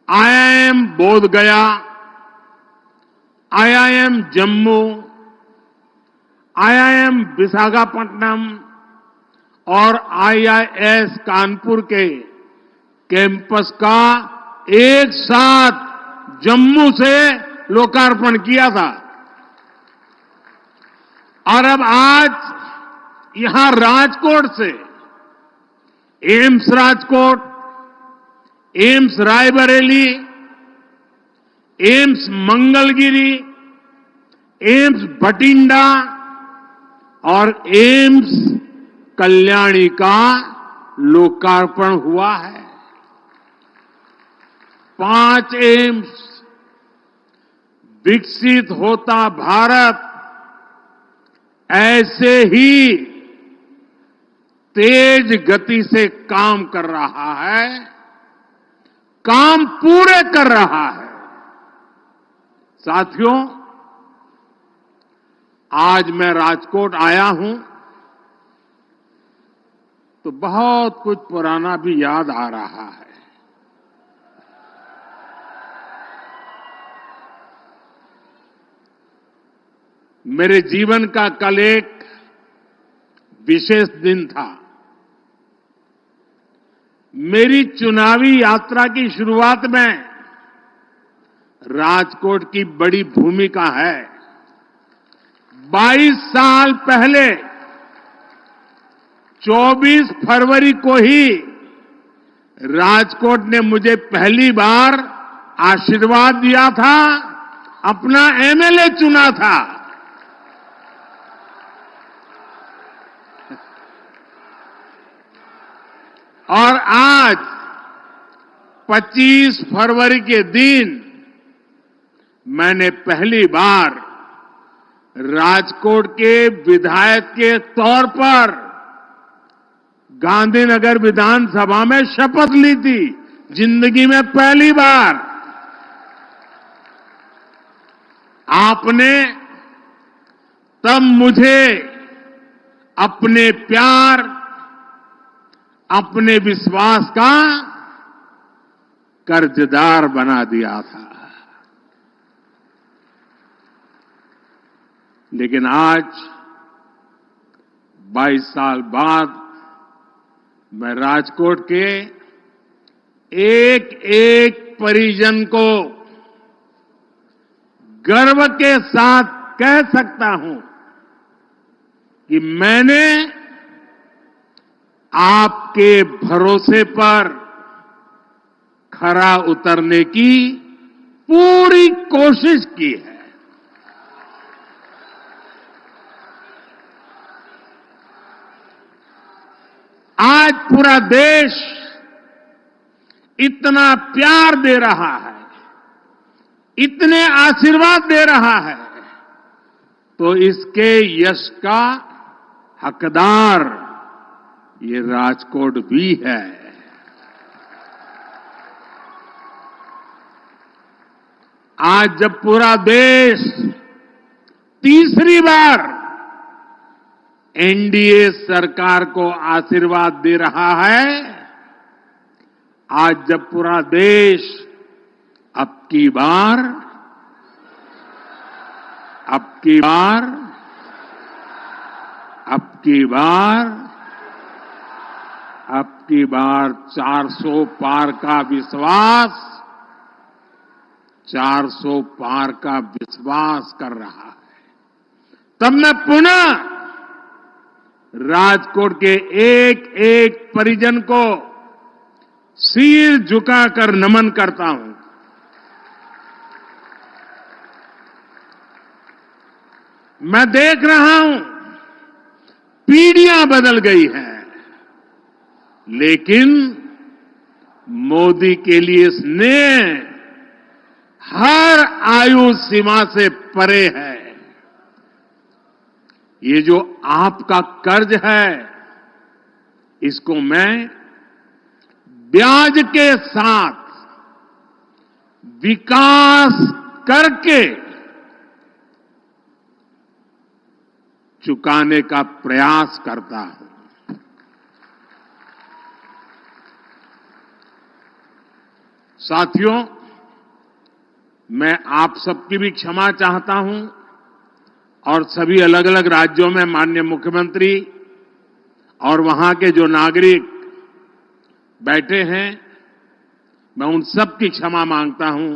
IIM बोध गया, आईआईएम जम्मू, आईआईएम विशाखापट्टनम और आईआईएस कानपुर के कैंपस का एक साथ जम्मू से लोकार्पण किया था। और अब आज यहां राजकोट से AIIMS Rajkot, AIIMS Raebareli, AIIMS Mangalagiri, AIIMS Bathinda और एम्स कल्याणी का लोकार्पण हुआ है। 5 एम्स, विकसित होता भारत ऐसे ही तेज गति से काम कर रहा है, काम पूरे कर रहा है। साथियों, आज मैं राजकोट आया हूं तो बहुत कुछ पुराना भी याद आ रहा है। मेरे जीवन का कल एक विशेष दिन था। मेरी चुनावी यात्रा की शुरुआत में राजकोट की बड़ी भूमिका है। 22 साल पहले 24 फरवरी को ही राजकोट ने मुझे पहली बार आशीर्वाद दिया था, अपना एमएलए चुना था। और आज 25 फरवरी के दिन मैंने पहली बार राजकोट के विधायक के तौर पर गांधीनगर विधानसभा में शपथ ली थी। जिंदगी में पहली बार। आपने तब मुझे अपने प्यार, अपने विश्वास का कर्जदार बना दिया था। लेकिन आज 22 साल बाद मैं राजकोट के एक एक परिजन को गर्व के साथ कह सकता हूं कि मैंने आपके भरोसे पर खरा उतरने की पूरी कोशिश की है। आज पूरा देश इतना प्यार दे रहा है, इतने आशीर्वाद दे रहा है, तो इसके यश का हकदार ये राजकोट भी है। आज जब पूरा देश तीसरी बार एनडीए सरकार को आशीर्वाद दे रहा है, आज जब पूरा देश अब की बार 400 पार का विश्वास 400 पार का विश्वास कर रहा है, तब मैं पुनः राजकोट के एक एक परिजन को सिर झुकाकर नमन करता हूं। मैं देख रहा हूं पीढ़ियां बदल गई हैं, लेकिन मोदी के लिए स्नेह हर आयु सीमा से परे है। ये जो आपका कर्ज है, इसको मैं ब्याज के साथ विकास करके चुकाने का प्रयास करता हूं। साथियों, मैं आप सबकी भी क्षमा चाहता हूं और सभी अलग अलग राज्यों में माननीय मुख्यमंत्री और वहां के जो नागरिक बैठे हैं, मैं उन सब की क्षमा मांगता हूं,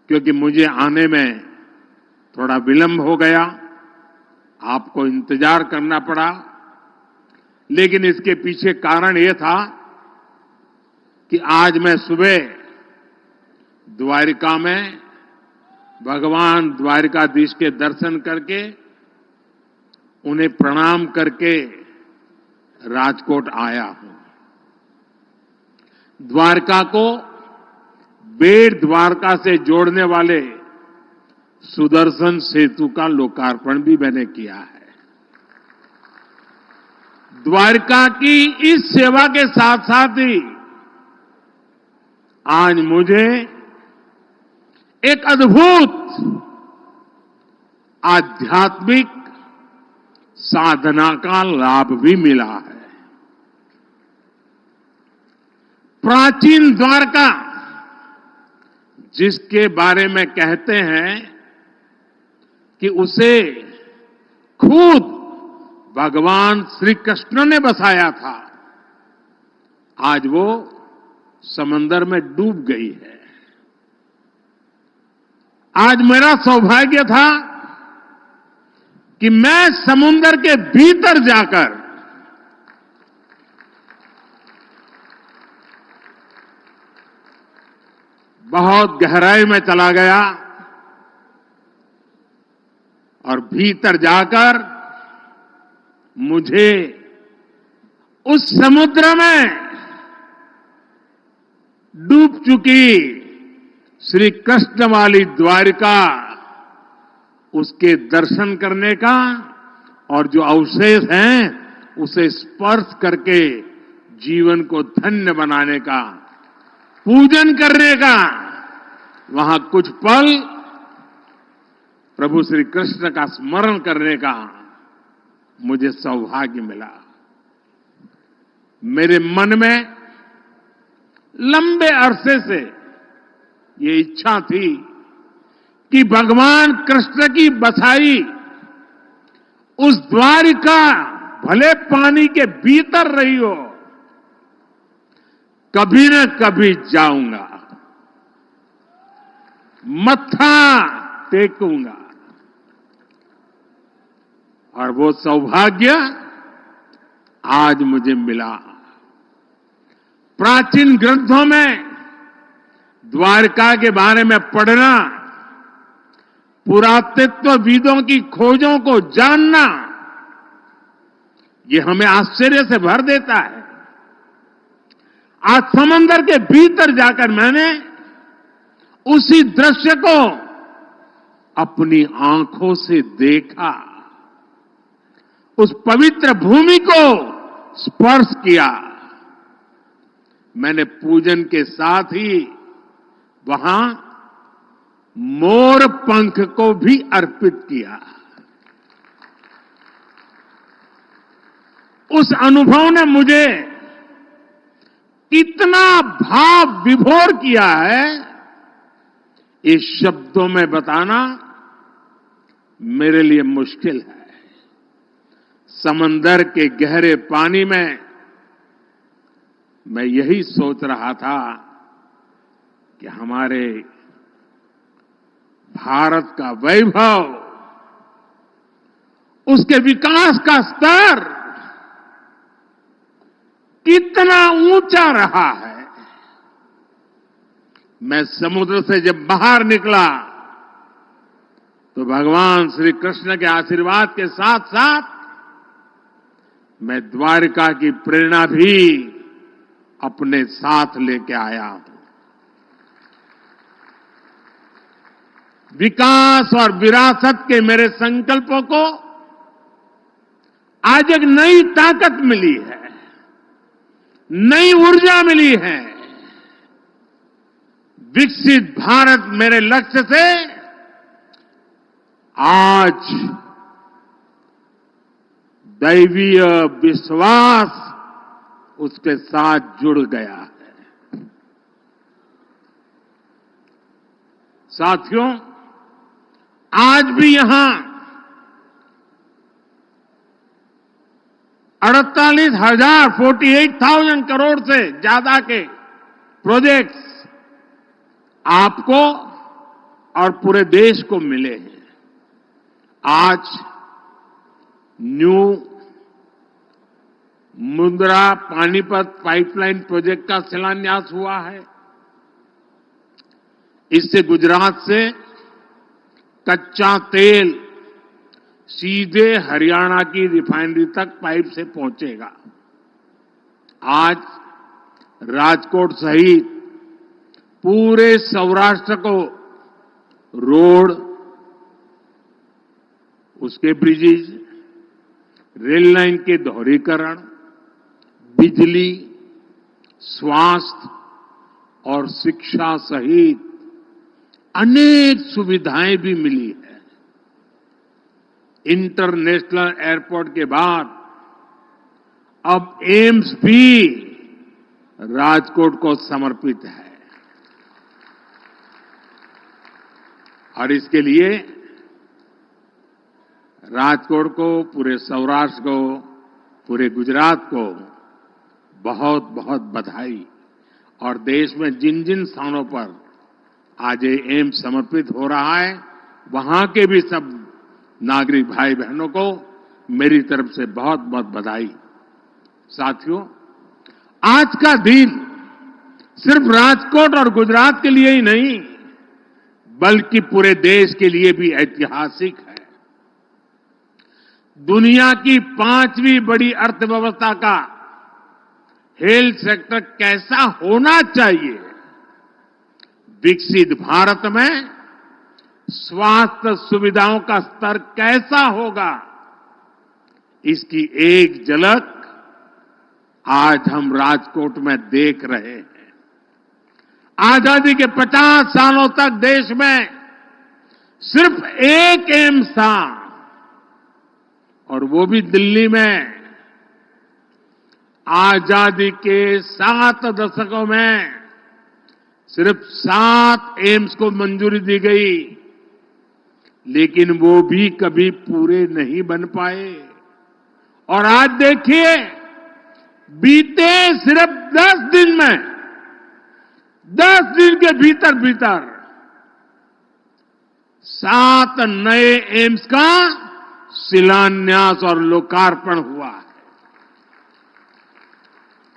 क्योंकि मुझे आने में थोड़ा विलंब हो गया, आपको इंतजार करना पड़ा। लेकिन इसके पीछे कारण यह था कि आज मैं सुबह द्वारिका में भगवान द्वारिकाधीश के दर्शन करके उन्हें प्रणाम करके राजकोट आया हूं। द्वारका को बेट द्वारका से जोड़ने वाले सुदर्शन सेतु का लोकार्पण भी मैंने किया है। द्वारका की इस सेवा के साथ साथ ही आज मुझे एक अद्भुत आध्यात्मिक साधना का लाभ भी मिला है। प्राचीन द्वारका, जिसके बारे में कहते हैं कि उसे खुद भगवान श्री कृष्ण ने बसाया था, आज वो समंदर में डूब गई है। आज मेरा सौभाग्य था कि मैं समुद्र के भीतर जाकर बहुत गहराई में चला गया और भीतर जाकर मुझे उस समुद्र में डूब चुकी श्री कृष्ण वाली द्वारिका, उसके दर्शन करने का और जो अवशेष हैं उसे स्पर्श करके जीवन को धन्य बनाने का, पूजन करने का, वहां कुछ पल प्रभु श्री कृष्ण का स्मरण करने का मुझे सौभाग्य मिला। मेरे मन में लंबे अरसे से ये इच्छा थी कि भगवान कृष्ण की बसाई उस द्वारिका भले पानी के भीतर रही हो, कभी न कभी जाऊंगा, मत्था टेकूंगा। और वो सौभाग्य आज मुझे मिला। प्राचीन ग्रंथों में द्वारका के बारे में पढ़ना, पुरातत्वविदों की खोजों को जानना, ये हमें आश्चर्य से भर देता है। आज समंदर के भीतर जाकर मैंने उसी दृश्य को अपनी आंखों से देखा, उस पवित्र भूमि को स्पर्श किया। मैंने पूजन के साथ ही वहां मोर पंख को भी अर्पित किया। उस अनुभव ने मुझे इतना भाव विभोर किया है, इस शब्दों में बताना मेरे लिए मुश्किल है। समंदर के गहरे पानी में मैं यही सोच रहा था कि हमारे भारत का वैभव, उसके विकास का स्तर कितना ऊंचा रहा है। मैं समुद्र से जब बाहर निकला तो भगवान श्री कृष्ण के आशीर्वाद के साथ साथ मैं द्वारका की प्रेरणा भी अपने साथ लेके आया हूं। विकास और विरासत के मेरे संकल्पों को आज एक नई ताकत मिली है, नई ऊर्जा मिली है। विकसित भारत मेरे लक्ष्य से आज दैवीय विश्वास उसके साथ जुड़ गया है। साथियों, आज भी यहां 48,000 करोड़ से ज्यादा के प्रोजेक्ट्स आपको और पूरे देश को मिले हैं। आज new Mundra Panipat pipeline project का शिलान्यास हुआ है। इससे गुजरात से कच्चा तेल सीधे हरियाणा की रिफाइनरी तक पाइप से पहुंचेगा। आज राजकोट सहित पूरे सौराष्ट्र को रोड, उसके ब्रिजेज, रेल लाइन के दोहरीकरण, बिजली, स्वास्थ्य और शिक्षा सहित अनेक सुविधाएं भी मिली है। इंटरनेशनल एयरपोर्ट के बाद अब एम्स भी राजकोट को समर्पित है और इसके लिए राजकोट को, पूरे सौराष्ट्र को, पूरे गुजरात को बहुत बहुत बधाई। और देश में जिन जिन स्थानों पर आज ये एम्स समर्पित हो रहा है, वहां के भी सब नागरिक भाई बहनों को मेरी तरफ से बहुत बहुत बधाई। साथियों, आज का दिन सिर्फ राजकोट और गुजरात के लिए ही नहीं, बल्कि पूरे देश के लिए भी ऐतिहासिक है। दुनिया की 5वीं बड़ी अर्थव्यवस्था का हेल्थ सेक्टर कैसा होना चाहिए, विकसित भारत में स्वास्थ्य सुविधाओं का स्तर कैसा होगा, इसकी एक झलक आज हम राजकोट में देख रहे हैं। आजादी के 50 सालों तक देश में सिर्फ एक एम्स था और वो भी दिल्ली में। आजादी के 7 दशकों में सिर्फ 7 एम्स को मंजूरी दी गई, लेकिन वो भी कभी पूरे नहीं बन पाए। और आज देखिए, बीते सिर्फ 10 दिन में, 10 दिन के भीतर भीतर 7 नए एम्स का शिलान्यास और लोकार्पण हुआ है।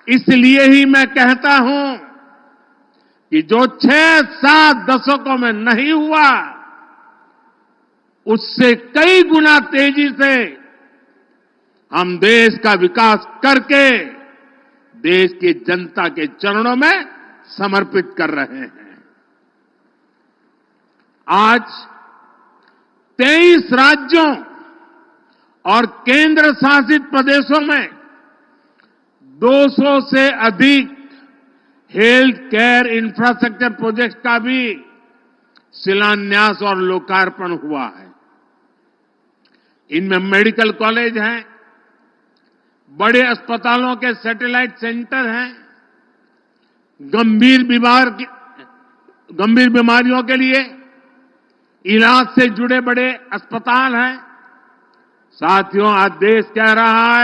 इसलिए ही मैं कहता हूं कि जो 6-7 दशकों में नहीं हुआ, उससे कई गुना तेजी से हम देश का विकास करके देश की जनता के चरणों में समर्पित कर रहे हैं। आज 23 राज्यों और केंद्र शासित प्रदेशों में 200 से अधिक हेल्थ केयर इंफ्रास्ट्रक्चर प्रोजेक्ट का भी शिलान्यास और लोकार्पण हुआ है। इनमें मेडिकल कॉलेज हैं, बड़े अस्पतालों के सैटेलाइट सेंटर हैं, गंभीर बीमारियों के लिए इलाज से जुड़े बड़े अस्पताल हैं। साथियों, आज देश कह रहा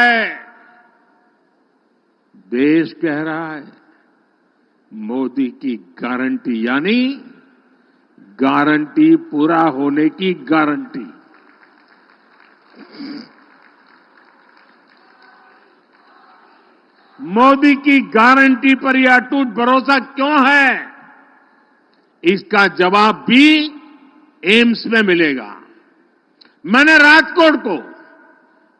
है मोदी की गारंटी, यानी गारंटी पूरा होने की गारंटी। मोदी की गारंटी पर यह अटूट भरोसा क्यों है, इसका जवाब भी एम्स में मिलेगा। मैंने राजकोट को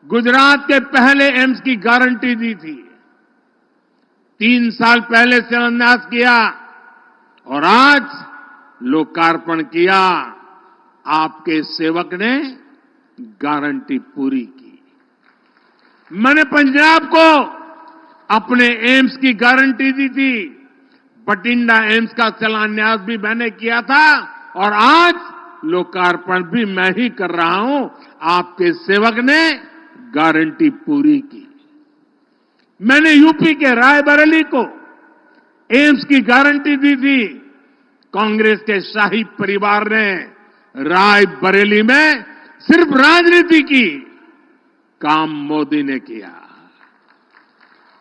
गुजरात के पहले एम्स की गारंटी दी थी। 3 साल पहले शिलान्यास किया और आज लोकार्पण किया। आपके सेवक ने गारंटी पूरी की। मैंने पंजाब को अपने एम्स की गारंटी दी थी। बठिंडा एम्स का शिलान्यास भी मैंने किया था और आज लोकार्पण भी मैं ही कर रहा हूं। आपके सेवक ने गारंटी पूरी की। मैंने यूपी के रायबरेली को एम्स की गारंटी दी थी। कांग्रेस के शाही परिवार ने रायबरेली में सिर्फ राजनीति की, काम मोदी ने किया।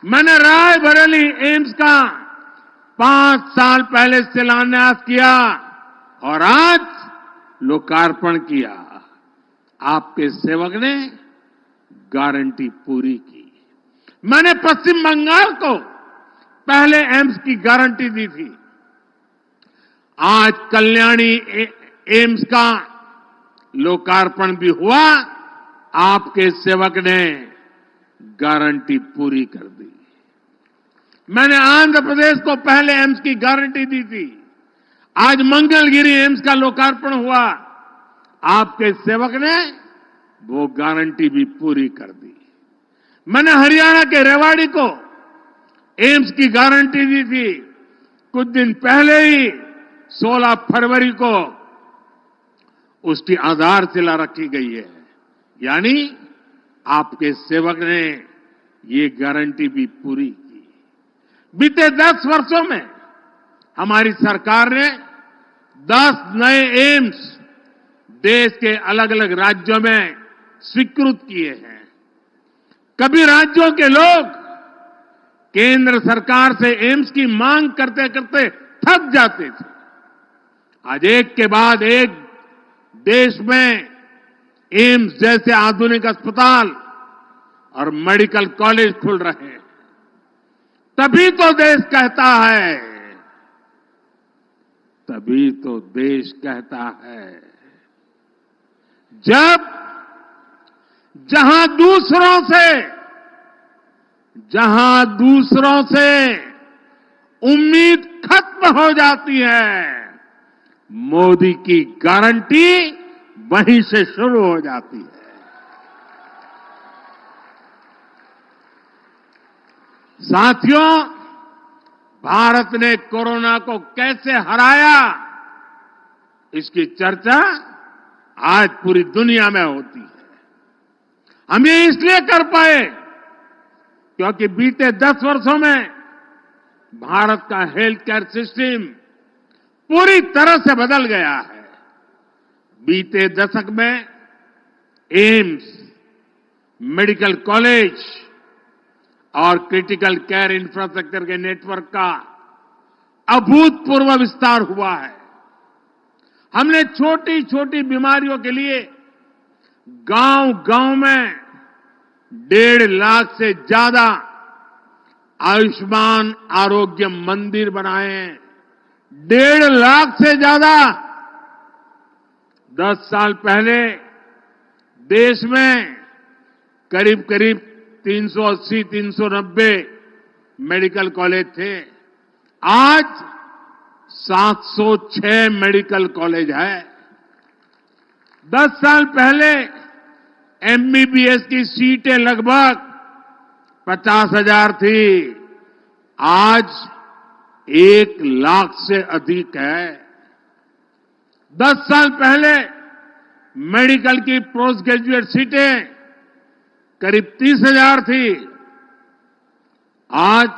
मैंने रायबरेली एम्स का 5 साल पहले शिलान्यास किया और आज लोकार्पण किया। आपके सेवक ने गारंटी पूरी की। मैंने पश्चिम बंगाल को पहले एम्स की गारंटी दी थी। आज कल्याणी एम्स का लोकार्पण भी हुआ। आपके सेवक ने गारंटी पूरी कर दी। मैंने आंध्र प्रदेश को पहले एम्स की गारंटी दी थी। आज मंगलगिरी एम्स का लोकार्पण हुआ। आपके सेवक ने वो गारंटी भी पूरी कर दी। मैंने हरियाणा के रेवाड़ी को एम्स की गारंटी दी थी। कुछ दिन पहले ही 16 फरवरी को उसकी आधारशिला रखी गई है। यानी आपके सेवक ने ये गारंटी भी पूरी की। बीते 10 वर्षों में हमारी सरकार ने 10 नए एम्स देश के अलग अलग राज्यों में स्वीकृत किए हैं। कभी राज्यों के लोग केंद्र सरकार से एम्स की मांग करते करते थक जाते थे। आज एक के बाद एक देश में एम्स जैसे आधुनिक अस्पताल और मेडिकल कॉलेज खुल रहे हैं। तभी तो देश कहता है जब जहां दूसरों से उम्मीद खत्म हो जाती है, मोदी की गारंटी वहीं से शुरू हो जाती है। साथियों, भारत ने कोरोना को कैसे हराया, इसकी चर्चा आज पूरी दुनिया में होती है। हम ये इसलिए कर पाए क्योंकि बीते 10 वर्षों में भारत का हेल्थ केयर सिस्टम पूरी तरह से बदल गया है। बीते दशक में एम्स, मेडिकल कॉलेज और क्रिटिकल केयर इंफ्रास्ट्रक्चर के नेटवर्क का अभूतपूर्व विस्तार हुआ है। हमने छोटी छोटी बीमारियों के लिए गांव-गांव में 1.5 लाख से ज्यादा आयुष्मान आरोग्य मंदिर बनाए हैं। 1.5 लाख से ज्यादा 10 साल पहले देश में करीब करीब 380-390 मेडिकल कॉलेज थे। आज 706 मेडिकल कॉलेज है। 10 साल पहले एमबीबीएस की सीटें लगभग 50,000 थी। आज 1 लाख से अधिक है। 10 साल पहले मेडिकल की पोस्ट ग्रेजुएट सीटें करीब 30,000 थी। आज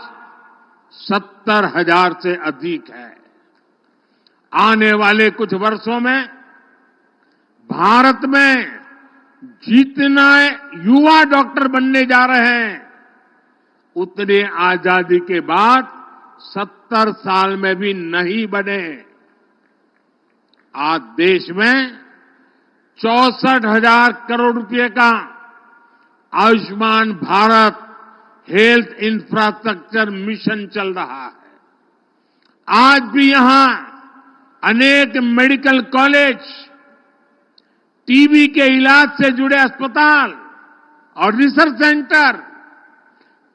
70,000 से अधिक है। आने वाले कुछ वर्षों में भारत में जितने युवा डॉक्टर बनने जा रहे हैं, उतने आजादी के बाद 70 साल में भी नहीं बने। आज देश में 64,000 करोड़ रुपए का Ayushman Bharat health infrastructure mission चल रहा है। आज भी यहां अनेक मेडिकल कॉलेज, टीबी के इलाज से जुड़े अस्पताल और रिसर्च सेंटर,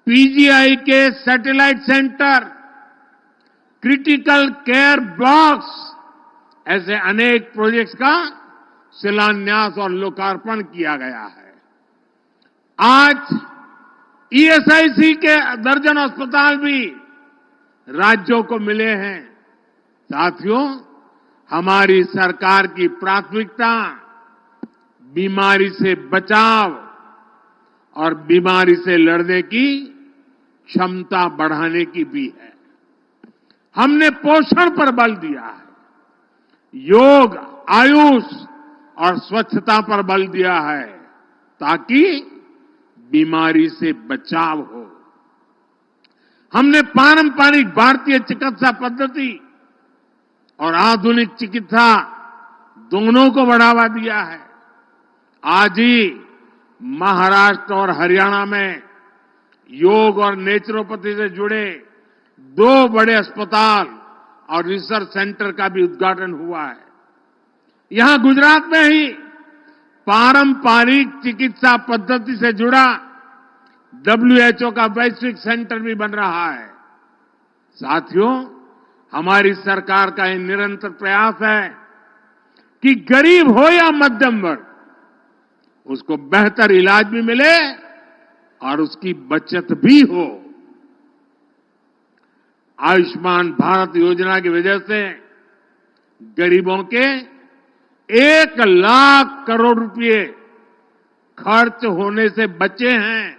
पीजीआई के satellite centre, critical care blocks, ऐसे अनेक प्रोजेक्ट्स का शिलान्यास और लोकार्पण किया गया है। आज ईएसआईसी के दर्जन अस्पताल भी राज्यों को मिले हैं। साथियों, हमारी सरकार की प्राथमिकता बीमारी से बचाव और बीमारी से लड़ने की क्षमता बढ़ाने की भी है। हमने पोषण पर बल दिया है, योग, आयुष और स्वच्छता पर बल दिया है, ताकि बीमारी से बचाव हो। हमने पारंपरिक भारतीय चिकित्सा पद्धति और आधुनिक चिकित्सा दोनों को बढ़ावा दिया है। आज ही महाराष्ट्र और हरियाणा में योग और नेचुरोपैथी से जुड़े 2 बड़े अस्पताल और रिसर्च सेंटर का भी उद्घाटन हुआ है। यहां गुजरात में ही पारंपरिक चिकित्सा पद्धति से जुड़ा WHO का वैश्विक सेंटर भी बन रहा है। साथियों, हमारी सरकार का ये निरंतर प्रयास है कि गरीब हो या मध्यम वर्ग, उसको बेहतर इलाज भी मिले और उसकी बचत भी हो। आयुष्मान भारत योजना की वजह से गरीबों के 1 लाख करोड़ रुपए खर्च होने से बचे हैं।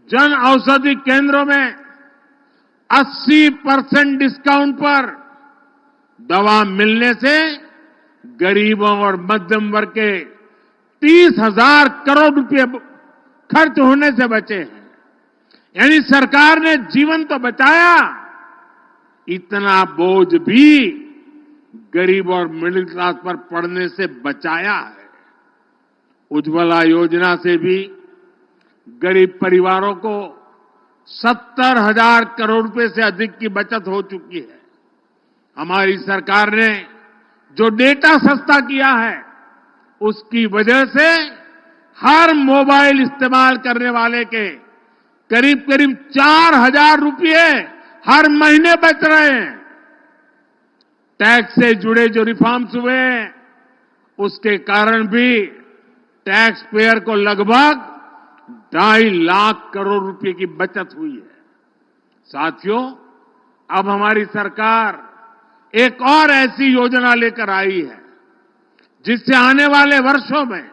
जन औषधि केंद्रों में 80% डिस्काउंट पर दवा मिलने से गरीबों और मध्यम वर्ग के 30,000 करोड़ रुपए खर्च होने से बचे हैं। यानी सरकार ने जीवन तो बचाया, इतना बोझ भी गरीब और मिडिल क्लास पर पड़ने से बचाया है। उज्ज्वला योजना से भी गरीब परिवारों को 70,000 करोड़ रुपए से अधिक की बचत हो चुकी है। हमारी सरकार ने जो डेटा सस्ता किया है, उसकी वजह से हर मोबाइल इस्तेमाल करने वाले के करीब करीब 4,000 रुपये हर महीने बच रहे हैं। टैक्स से जुड़े जो रिफॉर्म्स हुए, उसके कारण भी टैक्स पेयर को लगभग 2.5 लाख करोड़ रुपए की बचत हुई है। साथियों, अब हमारी सरकार एक और ऐसी योजना लेकर आई है, जिससे आने वाले वर्षों में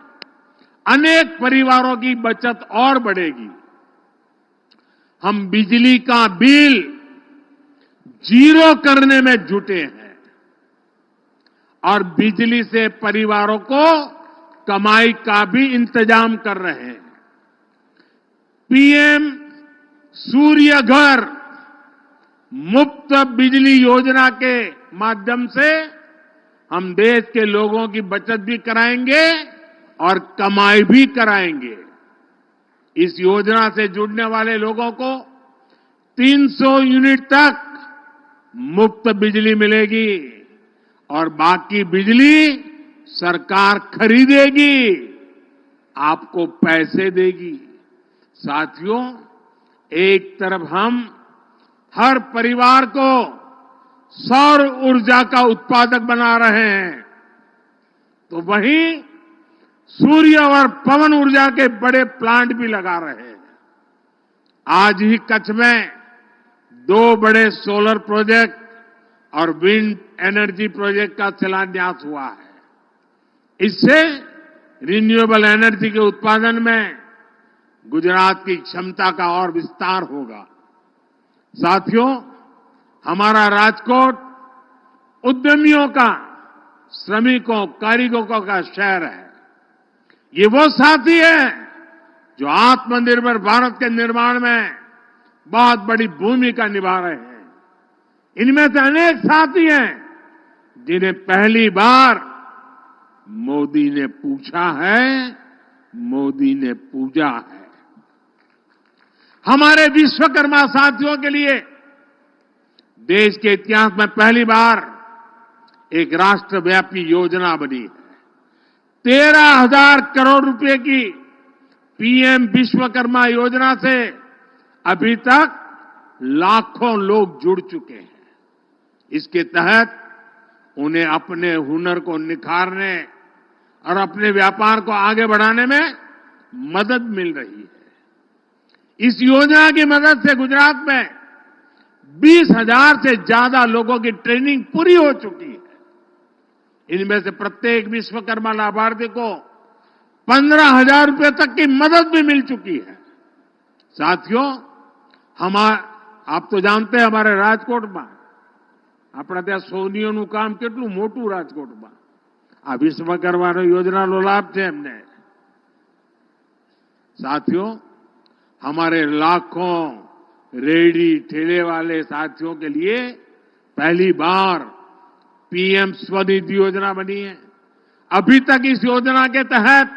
अनेक परिवारों की बचत और बढ़ेगी। हम बिजली का बिल 0 करने में जुटे हैं और बिजली से परिवारों को कमाई का भी इंतजाम कर रहे हैं। पीएम सूर्य घर मुफ्त बिजली योजना के माध्यम से हम देश के लोगों की बचत भी कराएंगे और कमाई भी कराएंगे। इस योजना से जुड़ने वाले लोगों को 300 यूनिट तक मुफ्त बिजली मिलेगी और बाकी बिजली सरकार खरीदेगी, आपको पैसे देगी। साथियों, एक तरफ हम हर परिवार को सौर ऊर्जा का उत्पादक बना रहे हैं, तो वहीं सूर्य और पवन ऊर्जा के बड़े प्लांट भी लगा रहे हैं। आज ही कच्छ में 2 बड़े सोलर प्रोजेक्ट और विंड एनर्जी प्रोजेक्ट का शिलान्यास हुआ है। इससे रिन्यूएबल एनर्जी के उत्पादन में गुजरात की क्षमता का और विस्तार होगा। साथियों, हमारा राजकोट उद्यमियों का, श्रमिकों, कारीगरों का शहर है। ये वो साथी हैं जो आत्मनिर्भर भारत के निर्माण में बहुत बड़ी भूमिका निभा रहे हैं। इनमें से अनेक साथी हैं जिन्हें पहली बार मोदी ने पूछा है, मोदी ने पूजा है। हमारे विश्वकर्मा साथियों के लिए देश के इतिहास में पहली बार एक राष्ट्रव्यापी योजना बनी है। 13,000 करोड़ रुपए की पीएम विश्वकर्मा योजना से अभी तक लाखों लोग जुड़ चुके हैं। इसके तहत उन्हें अपने हुनर को निखारने और अपने व्यापार को आगे बढ़ाने में मदद मिल रही है। इस योजना की मदद से गुजरात में 20,000 से ज्यादा लोगों की ट्रेनिंग पूरी हो चुकी है। इनमें से प्रत्येक विश्वकर्मा लाभार्थी को 15,000 रुपए तक की मदद भी मिल चुकी है। साथियों, आप तो जानते हैं हमारे राजकोट में अपना ત્યાં સોનીઓનું કામ કેટલું મોટું રાજકોટમાં આ વિશ્વકર્મા યોજનાનો લાભ છે એમને। साथियों, हमारे लाखों रेहड़ी ठेले वाले साथियों के लिए पहली बार पीएम स्वनिधि योजना बनी है। अभी तक इस योजना के तहत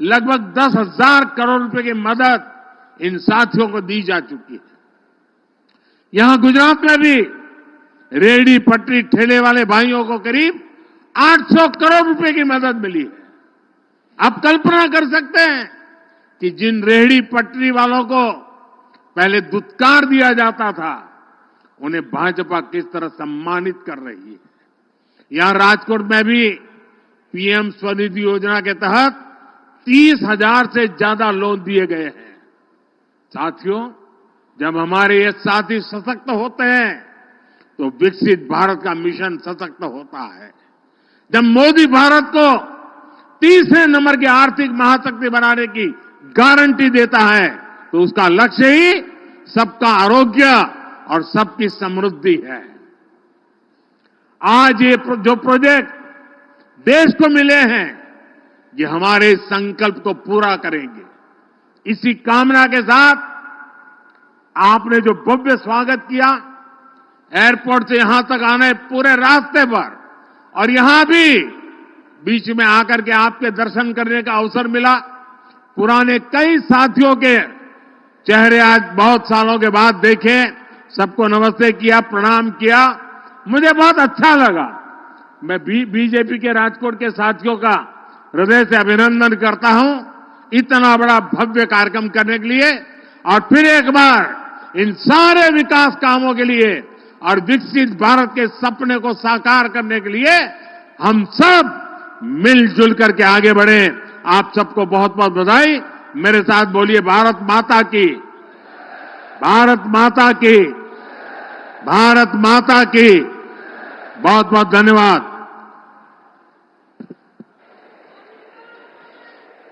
लगभग 10,000 करोड़ रुपए की मदद इन साथियों को दी जा चुकी है। यहां गुजरात में भी रेहड़ी पटरी ठेले वाले भाइयों को करीब 800 करोड़ रुपए की मदद मिली है। आप कल्पना कर सकते हैं कि जिन रेहड़ी पटरी वालों को पहले दुत्कार दिया जाता था, उन्हें भाजपा किस तरह सम्मानित कर रही है। यहां राजकोट में भी पीएम स्वनिधि योजना के तहत 30,000 से ज्यादा लोन दिए गए हैं। साथियों, जब हमारे ये साथी सशक्त होते हैं तो विकसित भारत का मिशन सशक्त होता है। जब मोदी भारत को तीसरे नंबर की आर्थिक महाशक्ति बनाने की गारंटी देता है तो उसका लक्ष्य ही सबका आरोग्य और सबकी समृद्धि है। आज ये जो प्रोजेक्ट देश को मिले हैं, ये हमारे संकल्प को पूरा करेंगे। इसी कामना के साथ आपने जो भव्य स्वागत किया, एयरपोर्ट से यहां तक आने पूरे रास्ते पर, और यहां भी बीच में आकर के आपके दर्शन करने का अवसर मिला। पुराने कई साथियों के चेहरे आज बहुत सालों के बाद देखे, सबको नमस्ते किया, प्रणाम किया, मुझे बहुत अच्छा लगा। मैं बीजेपी के राजकोट के साथियों का हृदय से अभिनंदन करता हूं इतना बड़ा भव्य कार्यक्रम करने के लिए, और फिर एक बार इन सारे विकास कामों के लिए और विकसित भारत के सपने को साकार करने के लिए हम सब मिलजुल करके आगे बढ़े। आप सबको बहुत बहुत बधाई। मेरे साथ बोलिए भारत माता की, भारत माता की, भारत माता की। बहुत बहुत धन्यवाद।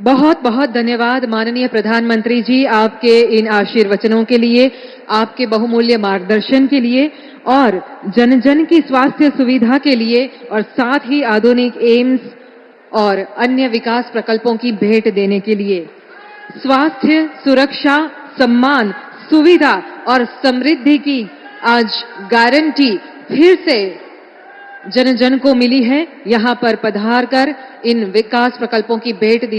बहुत बहुत धन्यवाद माननीय प्रधानमंत्री जी, आपके इन आशीर्वचनों के लिए, आपके बहुमूल्य मार्गदर्शन के लिए और जन जन की स्वास्थ्य सुविधा के लिए, और साथ ही आधुनिक एम्स और अन्य विकास प्रकल्पों की भेंट देने के लिए। स्वास्थ्य, सुरक्षा, सम्मान, सुविधा और समृद्धि की आज गारंटी फिर से जन जन को मिली है। यहां पर पधार कर इन विकास प्रकल्पों की भेंट दी।